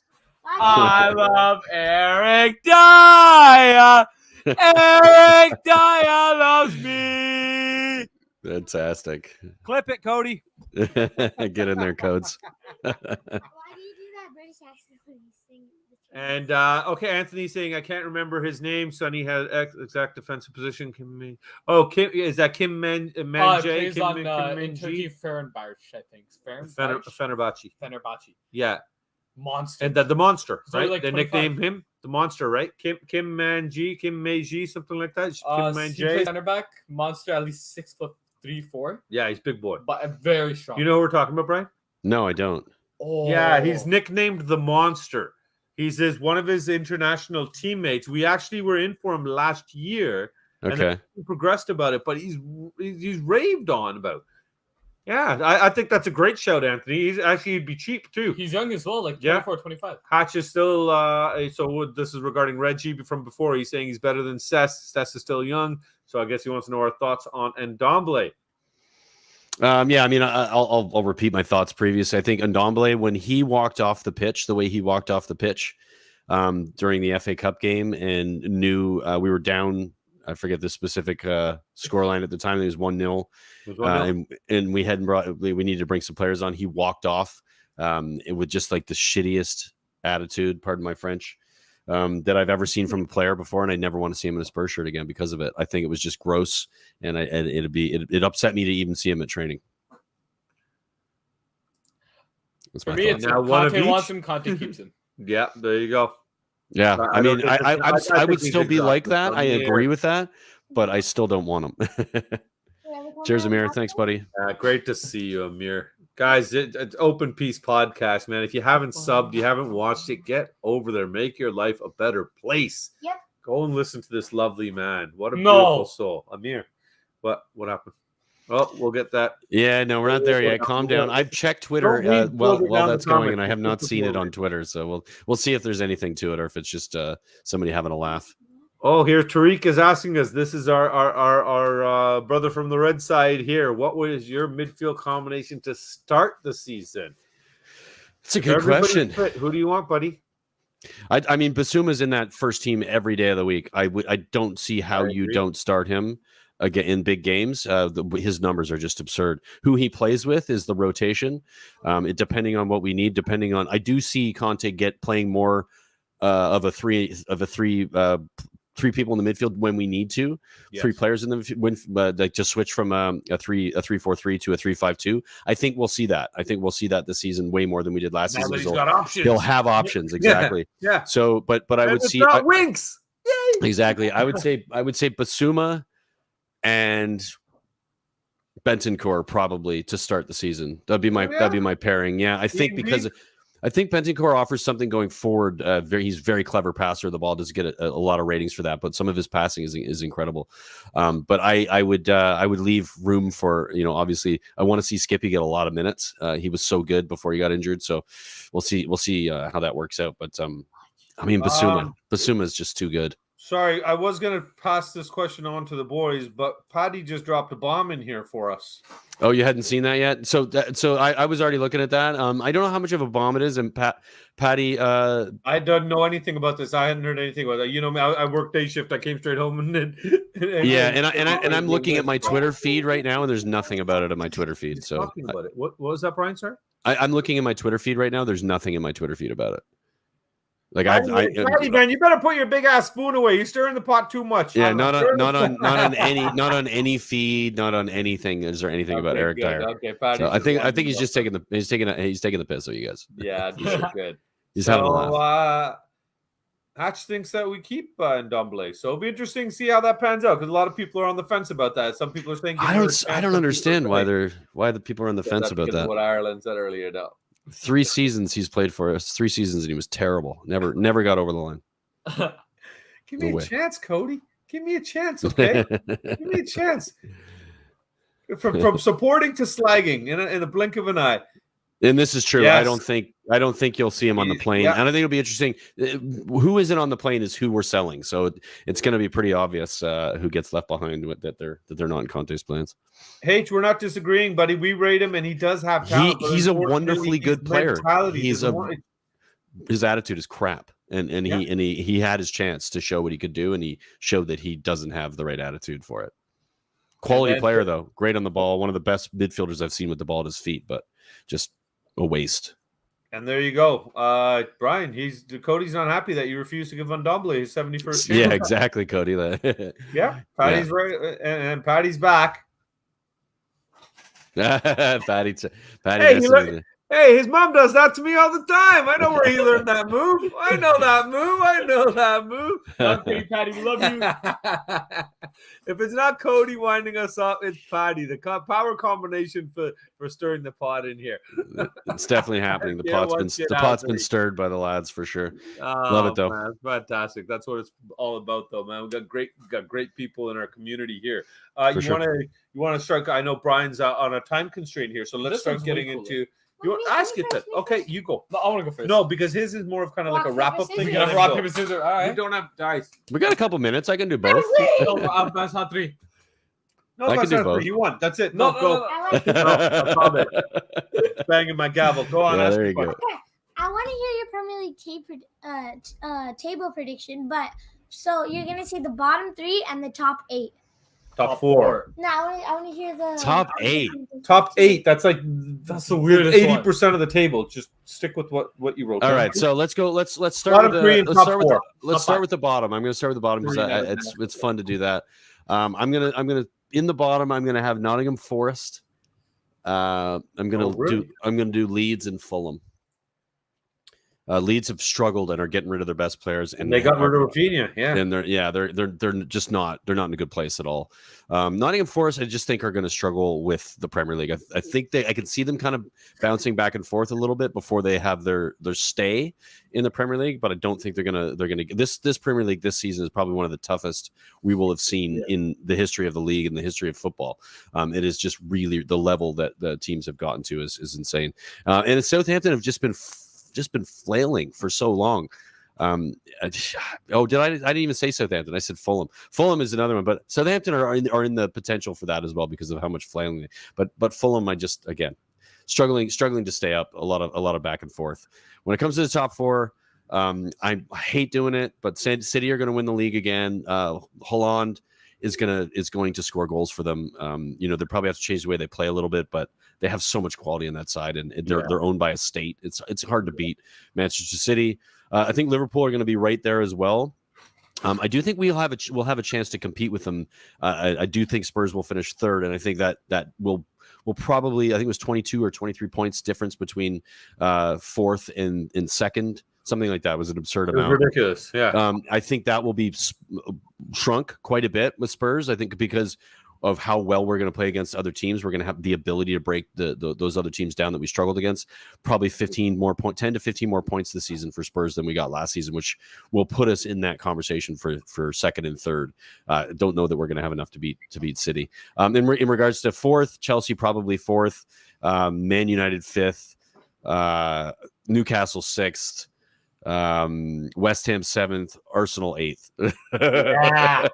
I love Eric Dyer. Eric Dyer loves me. Fantastic. Clip it, Cody. Get in there, codes. Why do you do that British accent when you sing? And okay, Anthony's saying I can't remember his name. Sonny has exact defensive position. Kim, is that Kim Manje? Plays Kim, on Kim in Turkey, Manji? Fenerbahce, I think. Fenerbahce. Fenerbahce. Yeah, Monster. and the monster, It's only right? like They 25. nicknamed him the monster, right? Kim Manji, something like that. Kim He plays Manje. center back. Monster, at least 6'3", 4", Yeah, he's big boy. but very strong. You know what we're talking about, Brian? No, I don't. Oh. Yeah, he's nicknamed the monster. He's one of his international teammates. We actually were in for him last year. And Okay. he progressed about it, but he's raved on about. Yeah, I think that's a great shout, Anthony. He'd be cheap too. He's young as well, like Yeah. 24, 25. Hatch is still so this is regarding Reggie from before. He's saying he's better than Cess. Cess is still young, so I guess he wants to know our thoughts on Ndombele. Yeah, I mean, I'll repeat my thoughts previously. I think Ndombele, when he walked off the pitch, the way he walked off the pitch during the FA Cup game, and knew we were down. I forget the specific scoreline at the time. It was 1-0, and we needed to bring some players on. He walked off with just like the shittiest attitude, pardon my French, that I've ever seen from a player before, and I never want to see him in a Spurs shirt again because of it. I think it was just gross, and it upset me to even see him at training. That's For my me, thoughts. it's Now, one of Conte each. wants him, Conte keeps him. Yeah, there you go. Yeah, I I don't mean, think it's- I I would think still he's be like exhausted. that. I agree with that, but I still don't want him. Cheers, Amir. Thanks, buddy. Great to see you, Amir. Guys, it's Open Peace Podcast, man. If you haven't subbed, you haven't watched it, get over there. Make your life a better place. Yep. Go and listen to this lovely man. What a No. beautiful soul. Amir, what happened? Well, we'll get that. Yeah, no, we're not there yet. Calm down. I've checked Twitter Don't read while down the that's going, and comments. I have not Just seen it before. on Twitter. So we'll see if there's anything to it, or if it's just somebody having a laugh. Oh, here Tariq is asking us. This is our brother from the red side here. What was your midfield combination to start the season? It's a good Everybody's question. fit. Who do you want, buddy? I mean, Basuma's in that first team every day of the week. I don't see how I you agree. don't start him. again in big games. His numbers are just absurd. Who he plays with is the rotation. Depending on what we need, I do see Conte playing more of a three people in the midfield when we need to. Yes. 3 players in the like just switch from a 3-4-3 to a 3-5-2. I think we'll see that. This season way more than we did last season. He's got options. He'll have options exactly. Yeah. So, but I would see Winks. Yay! Exactly. I would say Basuma and Bentancur probably to start the season. That'd be my pairing. Yeah, I think because I think Bentancur offers something going forward. He's very clever passer. The ball doesn't get a lot of ratings for that, but some of his passing is incredible. But I would leave room for, obviously I want to see Skippy get a lot of minutes. He was so good before he got injured, so we'll see how that works out. But I mean, Basuma is just too good. Sorry, I was going to pass this question on to the boys, but Paddy just dropped a bomb in here for us. Oh, you hadn't seen that yet? So I was already looking at that. I don't know how much of a bomb it is. And Paddy... I don't know anything about this. I hadn't heard anything about that. I worked day shift. I came straight home and I'm looking at my Twitter feed right now, and there's nothing about it on my Twitter feed. So talking about it. What was that, Brian, sir? I'm looking at my Twitter feed right now. There's nothing in my Twitter feed about it. Like Paddy, man, you better put your big ass spoon away. You're stirring the pot too much. Yeah, not on any feed, not on anything. Is there anything about Eric Dyer? Okay, Paddy. So I think he's just taking the piss at you guys. Yeah, good. He's having a laugh. Hatch thinks that we keep Ndombele, so it'll be interesting to see how that pans out, because a lot of people are on the fence about that. Some people are saying I don't understand why the people are on the fence about that. What Ireland said earlier, though. 3 seasons he's played for us. 3 seasons and he was terrible. Never got over the line. Give me a chance, Cody. Give me a chance, okay? Give me a chance. From supporting to slagging in a blink of an eye. And this is true. Yes. I don't think you'll see him on the plane. Yeah. And I think it'll be interesting. Who isn't on the plane is who we're selling. So it's going to be pretty obvious who gets left behind that they're not in Conte's plans. H, we're not disagreeing, buddy. We rate him, and he does have talent. He's a wonderfully good player. His attitude is crap, and he had his chance to show what he could do, and he showed that he doesn't have the right attitude for it. Quality player though, great on the ball. One of the best midfielders I've seen with the ball at his feet, but just a waste. And there you go, Brian. Cody's not happy that you refused to give Ndombele his 71st game. Yeah, exactly, Cody. Yeah, Paddy's right, and Paddy's back. Paddy. Hey, his mom does that to me all the time. I know where he learned that move. I know that move. Okay, Paddy, we love you. If it's not Cody winding us up, it's Paddy. The power combination for stirring the pot in here. It's definitely happening. The pot's been stirred by the lads for sure. Love it though. Man, fantastic. That's what it's all about, though, man. We got great people in our community here. You want to start? I know Brian's on a time constraint here, so let's start getting into. You want to ask it then? Okay, you go. No, I want to go first. No, because his is more of kind of like a wrap-up thing. We got rock, paper, scissors. All right. We don't have dice. We got a couple minutes. I can do both. That's not 3. No, I can do both. You won. That's it. No, go. I love it. Banging my gavel. Go on. Yeah, there you go. I want to hear your Premier League table prediction, but so you're going to say the bottom 3 and the top 8. Top 4. No, I want to hear the top 8. Top 8. That's the weirdest 80% of the table. Just stick with what you wrote. All right, so let's go. Let's start with let's start with the bottom. I'm going to start with the bottom because it's fun to do that. I'm gonna in the bottom. I'm gonna have Nottingham Forest. I'm gonna do Leeds and Fulham. Leeds have struggled and are getting rid of their best players, and they got rid of Rafinha. Yeah, and they're just not in a good place at all. Nottingham Forest, I just think are going to struggle with the Premier League. I think I can see them kind of bouncing back and forth a little bit before they have their stay in the Premier League. But I don't think they're gonna this Premier League this season is probably one of the toughest we will have seen in the history of the league and the history of football. It is just really the level that the teams have gotten to is insane. And Southampton have just been flailing for so long. I didn't even say Southampton. I said Fulham. Fulham is another one, but Southampton are in the potential for that as well because of how much flailing. But Fulham, I just again struggling to stay up. A lot of back and forth. When it comes to the top 4, I hate doing it, but City are going to win the league again. Holland, is going to score goals for them. They probably have to change the way they play a little bit, but they have so much quality on that side, and they're owned by a state. It's hard to beat Manchester City. I think Liverpool are going to be right there as well. I do think we'll have a chance to compete with them. I do think Spurs will finish third, and I think that will probably, I think it was 22 or 23 points difference between fourth and second, something like that. It was an absurd amount. Ridiculous. Yeah. I think that will be shrunk quite a bit with Spurs. I think because of how well we're going to play against other teams, we're going to have the ability to break those other teams down that we struggled against. Probably 10 to 15 more points this season for Spurs than we got last season, which will put us in that conversation for second and third. Don't know that we're going to have enough to beat City. In regards to fourth, Chelsea probably fourth, Man United fifth, Newcastle sixth, West Ham seventh, Arsenal eighth. Yeah.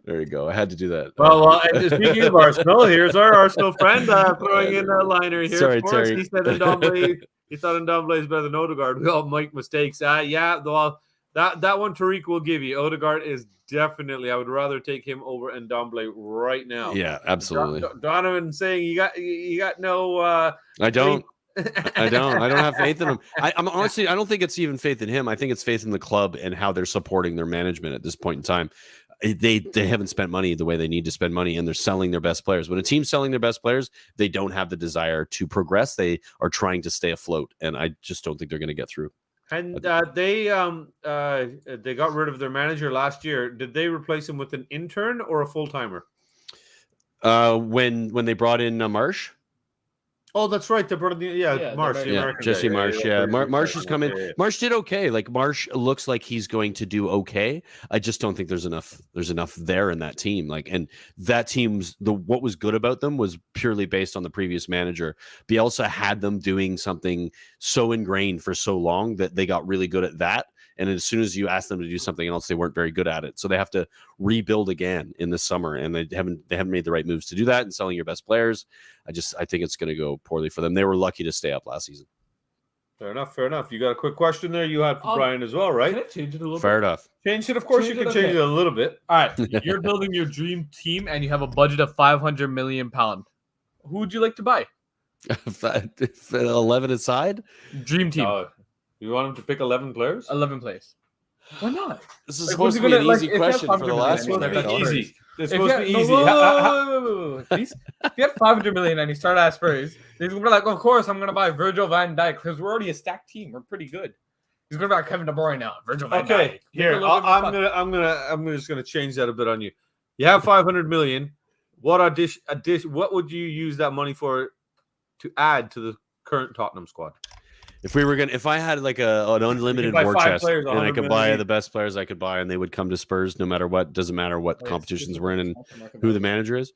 There you go. I had to do that. Well, and speaking of Arsenal, here's our Arsenal friend throwing in a liner here. Sorry, of course, Terry. he said Ndombele. He thought Ndombele is better than Odegaard. We all make mistakes. Yeah, well, that one Tariq will give you. Odegaard is definitely. I would rather take him over Ndombele right now. Yeah, absolutely. Donovan saying you got no. I don't. I don't have faith in him. I'm honestly, I don't think it's even faith in him. I think it's faith in the club and how they're supporting their management at this point in time. They haven't spent money the way they need to spend money, and they're selling their best players. When a team's selling their best players, they don't have the desire to progress. They are trying to stay afloat, and I just don't think they're going to get through. And they got rid of their manager last year. Did they replace him with an intern or a full timer? When they brought in Marsh. Oh, that's right. They brought in Marsh. Jesse Marsh. Yeah, Marsh has come in. Yeah. Marsh did okay. Like Marsh looks like he's going to do okay. I just don't think there's enough there in that team. Like, and that team's what was good about them was purely based on the previous manager. Bielsa had them doing something so ingrained for so long that they got really good at that. And as soon as you ask them to do something else, they weren't very good at it. So they have to rebuild again in the summer, and they haven't made the right moves to do that. And selling your best players, I think it's going to go poorly for them. They were lucky to stay up last season. Fair enough. You got a quick question there you had for Brian as well, right? Can I change it a little Fair bit? enough. Change it, of course. You can change it a little bit. All right, you're building your dream team, and you have a budget of £500 million. Who would you like to buy? 11 aside. Dream team. You want him to pick 11 players? 11 players. Why not? This is supposed to be an easy question for the last one. It's supposed to be easy. It's If supposed to be easy. If you had $500 million and you start at Spurs, he's gonna be like, of course I'm gonna buy Virgil van Dijk because we're already a stacked team. We're pretty good. He's gonna buy Kevin De Bruyne now. Virgil van Dijk. Okay, here I'm just gonna change that a bit on you. You have 500 million. What would you use that money for to add to the current Tottenham squad? If I had like an unlimited war chest and I could buy the best players I could buy and they would come to Spurs no matter what, doesn't matter what competitions we're in and who the manager is.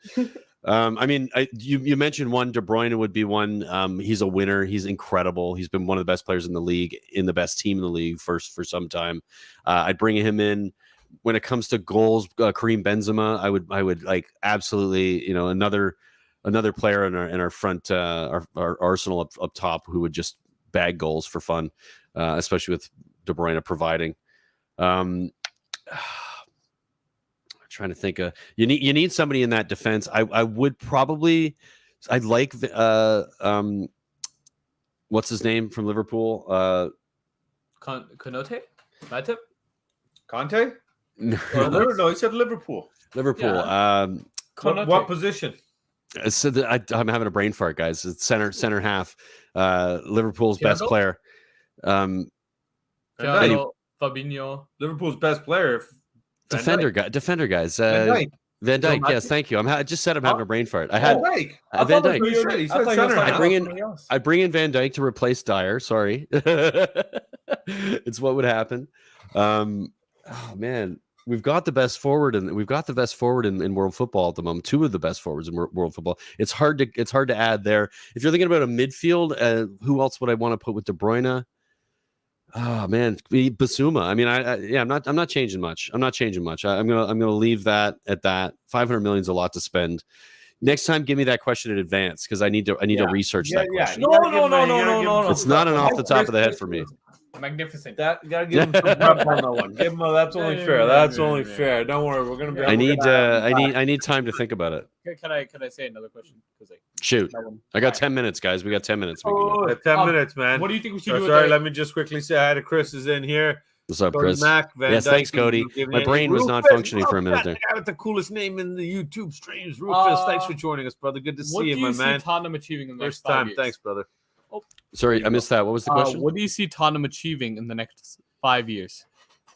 I mean, you mentioned one. De Bruyne would be one. He's a winner. He's incredible. He's been one of the best players in the league, in the best team in the league for some time. I'd bring him in. When it comes to goals, Karim Benzema, I would like absolutely, another player in our front, our arsenal up top who would just bag goals for fun, especially with De Bruyne providing. I'm trying to think. You need somebody in that defense. I'd like what's his name from Liverpool? Konaté? Matip? Conte? No, he said Liverpool. Liverpool. Yeah. What position? So I'm having a brain fart, guys. It's center half. Liverpool's best player. Fabinho. Liverpool's best player. Defender guys. Van Dijk. Yes, thank you. I just said I'm having a brain fart. I had Van Dijk. He said center half. I bring in Van Dijk to replace Dyer. Sorry, it's what would happen. Oh man, we've got the best forward in world football at the moment. Two of the best forwards in world football. It's hard to add there. If you're thinking about a midfield, who else would I want to put with De Bruyne? Oh man, Basuma. I mean, I'm not changing much. I'm gonna leave that at that. 500 million is a lot to spend. Next time, give me that question in advance because I need to research that question. No. It's not an off the top of the head for me. Magnificent. That gotta give him some prep on that one. Give him that's only fair. That's only fair. Don't worry, we're gonna be. I need time to think about it. Can I say another question? Shoot, I got 10 minutes, guys. We got 10 minutes. We can go. 10 minutes, man. What do you think we should do? Sorry, let me just quickly say hi to Chris is in here. What's up, Cody Chris? Mack, Van Yes, Dyke, thanks, Cody. My brain was not functioning for a minute there. The guy with the coolest name in the YouTube streams, Rufus. Thanks for joining us, brother. Good to see you, my man. What do you see Tottenham achieving in the next 5 5 time. years? Thanks, brother. Sorry, I missed that. What was the question? What do you see Tottenham achieving in the next 5 years?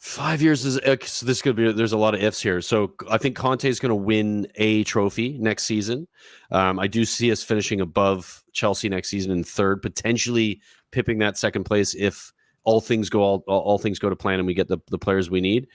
5 years is so this could be. There's a lot of ifs here. So I think Conte is going to win a trophy next season. I do see us finishing above Chelsea next season in third, potentially pipping that second place if all things go to plan and we get the players we need.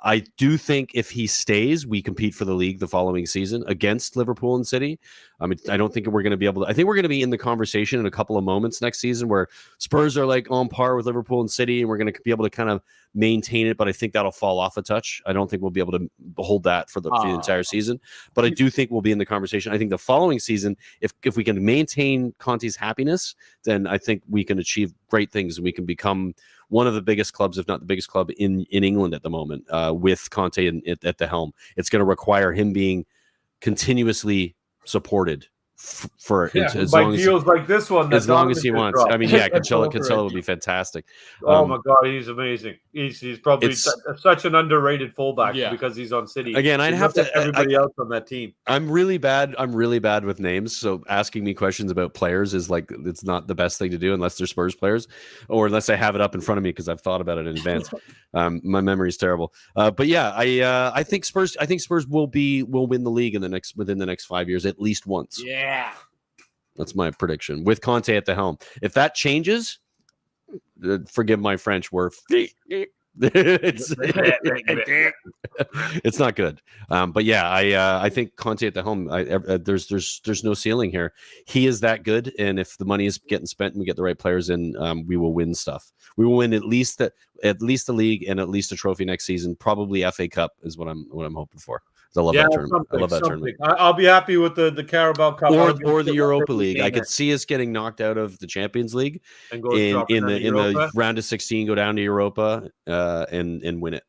I do think if he stays, we compete for the league the following season against Liverpool and City. I mean, I don't think we're going to be able to. I think we're going to be in the conversation in a couple of moments next season where Spurs are like on par with Liverpool and City, and we're going to be able to kind of maintain it. But I think that'll fall off a touch. I don't think we'll be able to hold that for the entire season. But I do think we'll be in the conversation. I think the following season, if we can maintain Conte's happiness, then I think we can achieve great things and we can become one of the biggest clubs, if not the biggest club in England at the moment, with Conte at the helm. It's going to require him being continuously supported for as long deals like this one. As long as he wants. I mean, yeah, Cancelo would be fantastic. Oh my God, he's amazing. He's probably such an underrated fullback because he's on City. Again, I'd have to everybody else on that team. I'm really bad with names, so asking me questions about players is like it's not the best thing to do unless they're Spurs players, or unless I have it up in front of me because I've thought about it in advance. My memory is terrible. But yeah, I think Spurs will win the league within the next 5 years at least once. Yeah. That's my prediction with Conte at the helm. If that changes, forgive my French, it's not good. But yeah, I think Conte at the helm. There's no ceiling here. He is that good, and if the money is getting spent and we get the right players in, we will win stuff. We will win at least the league and at least a trophy next season. Probably FA Cup is what I'm hoping for. I love that tournament. I love that tournament. I'll be happy with the Carabao Cup or the Europa League. I could see us getting knocked out of the Champions League and in the round of 16, go down to Europa and win it.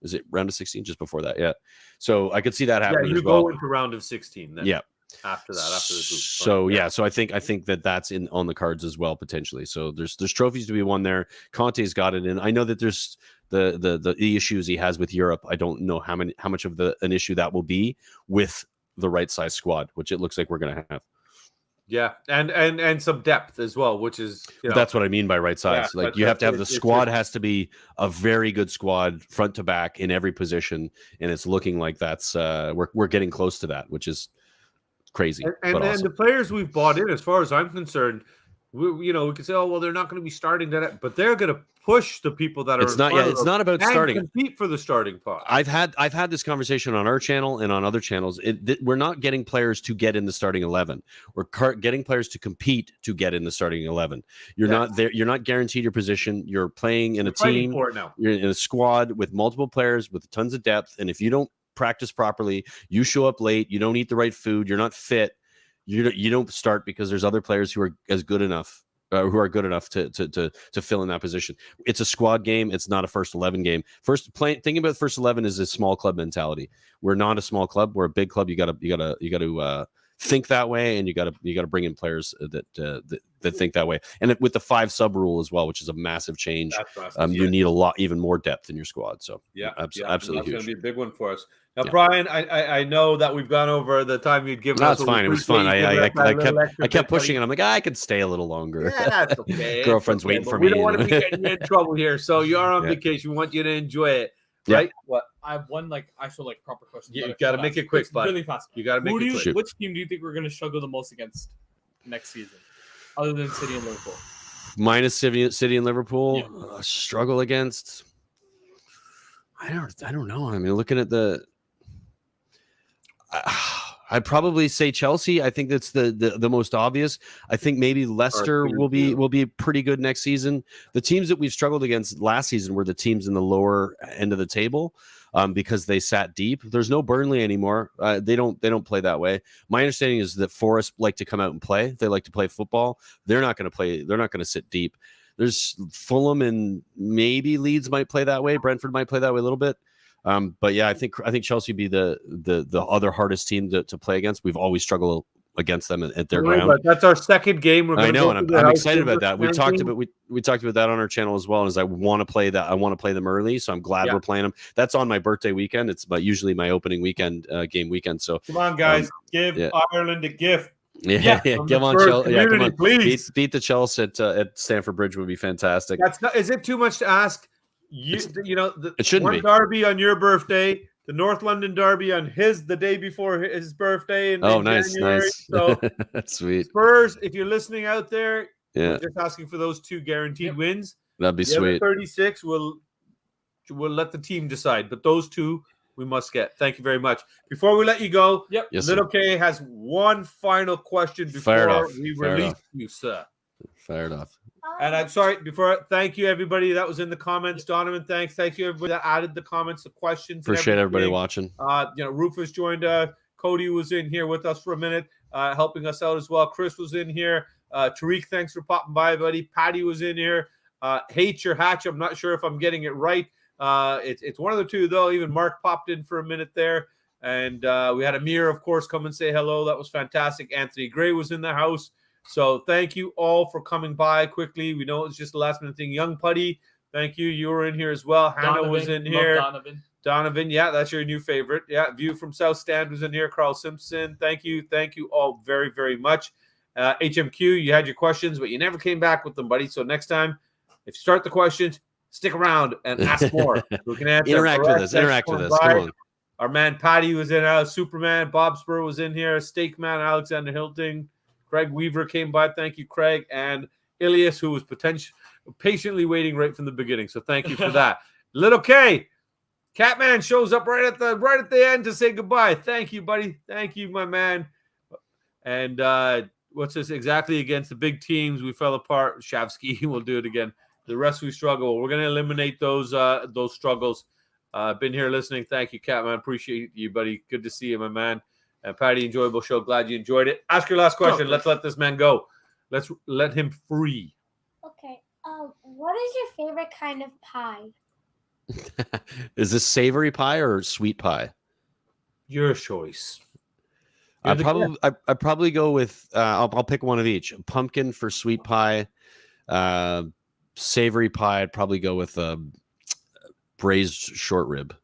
Is it round of 16? Just before that, yeah. So I could see that happening. Yeah, you go into round of 16. Then. Yeah. After the group. So yeah, so I think that's on the cards as well potentially. So there's trophies to be won there. Conte's got it, and I know that there's the issues he has with Europe. I don't know how much of an issue that will be with the right size squad, which it looks like we're going to have. Yeah, and some depth as well, which is that's what I mean by right size. Yeah, like you have to have the squad has to be a very good squad front to back in every position, and it's looking like that's we're getting close to that, which is crazy. And awesome. The players we've bought in, as far as I'm concerned, we can say, oh well, they're not going to be starting that, but they're going to push the people that are. It's not about starting. Compete for the starting pot. I've had this conversation on our channel and on other channels. We're not getting players to get in the starting 11. We're getting players to compete to get in the starting 11. You're not there. You're not guaranteed your position. You're playing in a team. You're in a squad with multiple players with tons of depth, and if you don't practice properly, you show up late, you don't eat the right food, you're not fit, you don't start because there's other players who are good enough to fill in that position. It's a squad game. It's not a first 11 game. Thinking about the first 11 is a small club mentality. We're not a small club. We're a big club. You got to think that way, and you got to bring in players that think that way. And with the 5 sub rule as well, which is a massive change, you need even more depth in your squad. So absolutely huge. Going to be a big one for us. Now, Brian, I know that we've gone over the time you'd given us. That's fine. It was fun. I kept pushing, and I'm like, I could stay a little longer. Yeah, that's okay. Girlfriend's waiting for me. We don't want to be getting you in trouble here. So you are on vacation. We want you to enjoy it. Right? What? I have one proper question. You got to make it quick, bud. Really fast. You got to make it quick. Which team do you think we're going to struggle the most against next season, other than City and Liverpool? Minus City and Liverpool, struggle against. I don't know. I mean, looking at I'd probably say Chelsea. I think that's the most obvious. I think maybe Leicester will be pretty good next season. The teams that we've struggled against last season were the teams in the lower end of the table because they sat deep. There's no Burnley anymore. They don't play that way. My understanding is that Forest like to come out and play. They like to play football. They're not going to play. They're not going to sit deep. There's Fulham and maybe Leeds might play that way. Brentford might play that way a little bit. But yeah, I think Chelsea would be the other hardest team to play against. We've always struggled against them at their ground. But that's our second game. I know, and I'm excited about that. We talked about that on our channel as well. As I want to play that, I want to play them early, so I'm glad we're playing them. That's on my birthday weekend. It's usually my opening weekend game weekend. So come on, guys, give Ireland a gift. Yeah, come on, Chelsea. Yeah, come on, please beat the Chelsea at Stamford Bridge would be fantastic. Is it too much to ask? It shouldn't be. Derby on your birthday, the North London Derby on the day before his birthday. In nice. January. So that's sweet. Spurs, if you're listening out there, we're just asking for those 2 guaranteed wins. That'd be sweet. 36, we'll let the team decide, but those 2 we must get. Thank you very much. Before we let you go, Little K has one final question before we release you, sir. Fired off. And I'm sorry, thank you, everybody that was in the comments. Donovan, thanks. Thank you, everybody that added the comments, the questions. Appreciate everybody watching. Rufus joined. Cody was in here with us for a minute, helping us out as well. Chris was in here. Tariq, thanks for popping by, buddy. Patty was in here. Hate your hatch. I'm not sure if I'm getting it right. It's one of the 2, though. Even Mark popped in for a minute there. And we had Amir, of course, come and say hello. That was fantastic. Anthony Gray was in the house. So thank you all for coming by quickly. We know it's just the last minute thing. Young Putty, thank you. You were in here as well. Hannah was in here. Donovan, yeah, that's your new favorite. Yeah, View from South Stand was in here. Carl Simpson, thank you. Thank you all very, very much. HMQ, you had your questions, but you never came back with them, buddy. So next time, if you start the questions, stick around and ask more. We can answer. Interact with us. Come on. Our man Patty was in. Superman, Bob Spur was in here. Steak Man, Alexander Hilton. Craig Weaver came by. Thank you, Craig. And Ilias, who was patiently waiting right from the beginning. So thank you for that. Little K, Catman shows up right at the end to say goodbye. Thank you, buddy. Thank you, my man. And what's this? Exactly against the big teams, we fell apart. Shavsky, we'll do it again. The rest we struggle. We're going to eliminate those struggles. Been here listening. Thank you, Catman. Appreciate you, buddy. Good to see you, my man. And Patty, enjoyable show. Glad you enjoyed it. Ask your last question. Let's let this man go. Let's let him free. Okay. What is your favorite kind of pie? Is this savory pie or sweet pie? Your choice. I probably go with I'll pick one of each. Pumpkin for sweet pie. Savory pie. I'd probably go with braised short rib.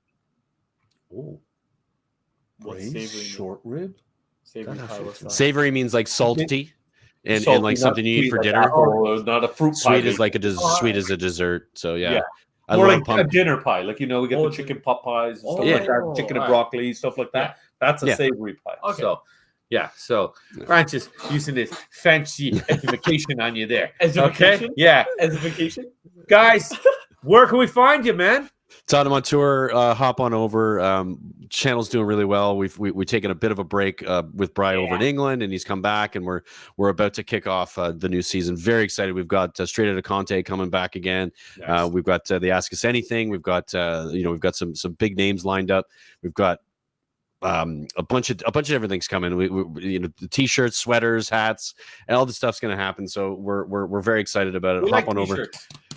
Oh. Short rib? Savory means like salty and like something you eat for dinner. Not a fruit pie. Sweet is like sweet as a dessert. So yeah. More like a dinner pie. Like, we get the chicken pot pies and stuff like that. Chicken and broccoli, stuff like that. That's a savory pie. Okay. So Francis using this fancy edification on you there. Okay? Yeah. Edification? Guys, where can we find you, man? Tottenham On Tour, hop on over. Channel's doing really well. We've taken a bit of a break with Bri over in England, and he's come back, and we're about to kick off the new season. Very excited. We've got Straight Outta Conte coming back again. Nice. We've got the Ask Us Anything. We've got we've got some big names lined up. We've got a bunch of everything's coming. We the t-shirts, sweaters, hats, and all this stuff's going to happen. So we're very excited about it. Hop on over.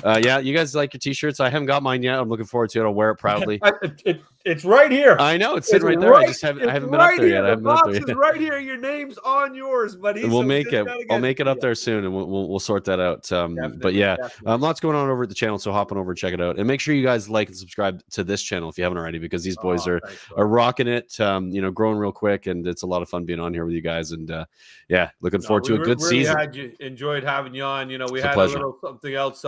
Yeah, you guys like your t-shirts? I haven't got mine yet. I'm looking forward to it. I'll wear it proudly. It's right here. I know it's sitting right there. I haven't been up there yet. I haven't been up there yet. Right here. Your name's on yours, buddy. We'll make it. I'll make it up there soon, and we'll sort that out. But yeah, lots going on over at the channel. So hop on over and check it out, and make sure you guys like and subscribe to this channel if you haven't already, because these boys are rocking it. Growing real quick, and it's a lot of fun being on here with you guys. And looking forward to a good season. Enjoyed having you on. We had a little something else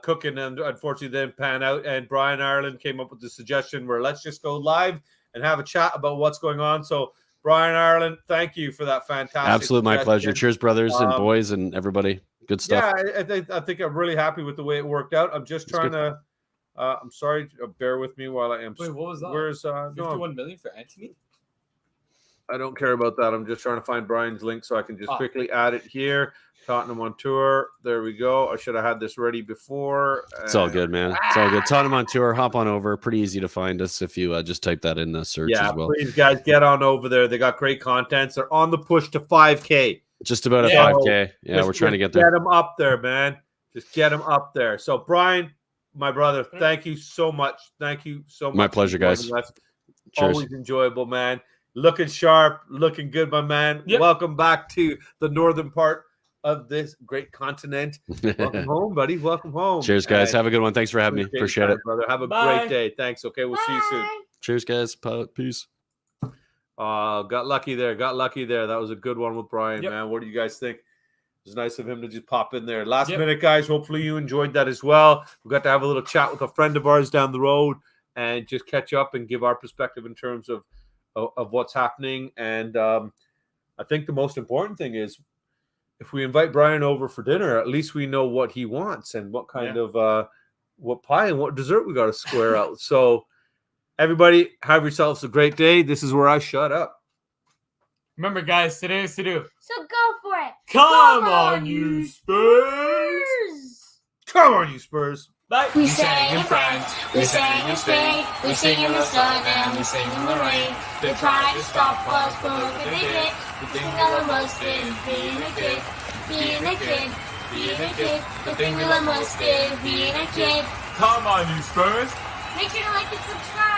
cooking, and unfortunately didn't pan out. And Brian Ireland came up with the suggestion where let's just go live and have a chat about what's going on. So Brian Ireland, thank you for that fantastic. Absolute, my pleasure. Cheers, brothers and boys and everybody. Good stuff. Yeah, I think I'm really happy with the way it worked out. I'm just trying to. I'm sorry. Bear with me while I am. Wait, what was that? Where's 51 million for Anthony? I don't care about that. I'm just trying to find Brian's link so I can just quickly add it here. Tottenham On Tour. There we go. I should have had this ready before. It's all good, man. It's all good. Tottenham On Tour. Hop on over. Pretty easy to find us if you just type that in the search as well. Please, guys, get on over there. They got great content. They're on the push to 5K. Just about a 5K. Yeah, we're trying to get there. Get them up there, man. Just get him up there. So, Brian, my brother, thank you so much. Thank you so much. My pleasure, for guys. joining us. Cheers. Always enjoyable, man. Looking sharp, looking good, my man. Yep. Welcome back to the northern part of this great continent. Welcome home, buddy. Welcome home. Cheers, guys. And Have a good one. Thanks for having me. Appreciate your it. time, brother. Have a Bye. great day. Thanks. Okay, we'll see you soon. Bye. Cheers, guys. Peace. Got lucky there. That was a good one with Brian, Yep. man. What do you guys think? It was nice of him to just pop in there. Last Yep. minute, guys. Hopefully you enjoyed that as well. We got to have a little chat with a friend of ours down the road and just catch up and give our perspective in terms of what's happening. And I think the most important thing is if we invite Brian over for dinner, at least we know what he wants and what kind of what pie and what dessert we got to square out. So everybody, have yourselves a great day. This is where I shut up. Remember, guys, today is to do. So go for it. Come on, you Spurs! Come on, you Spurs. Bye. We sang in France, we sang in Spain, we sing in the sun and we sing in the rain. They tried to stop us, but look what they did. The thing we love most is being a kid, being a kid, being a kid. The thing we love most is being a kid. Come on, you Spurs! Make sure to like and subscribe.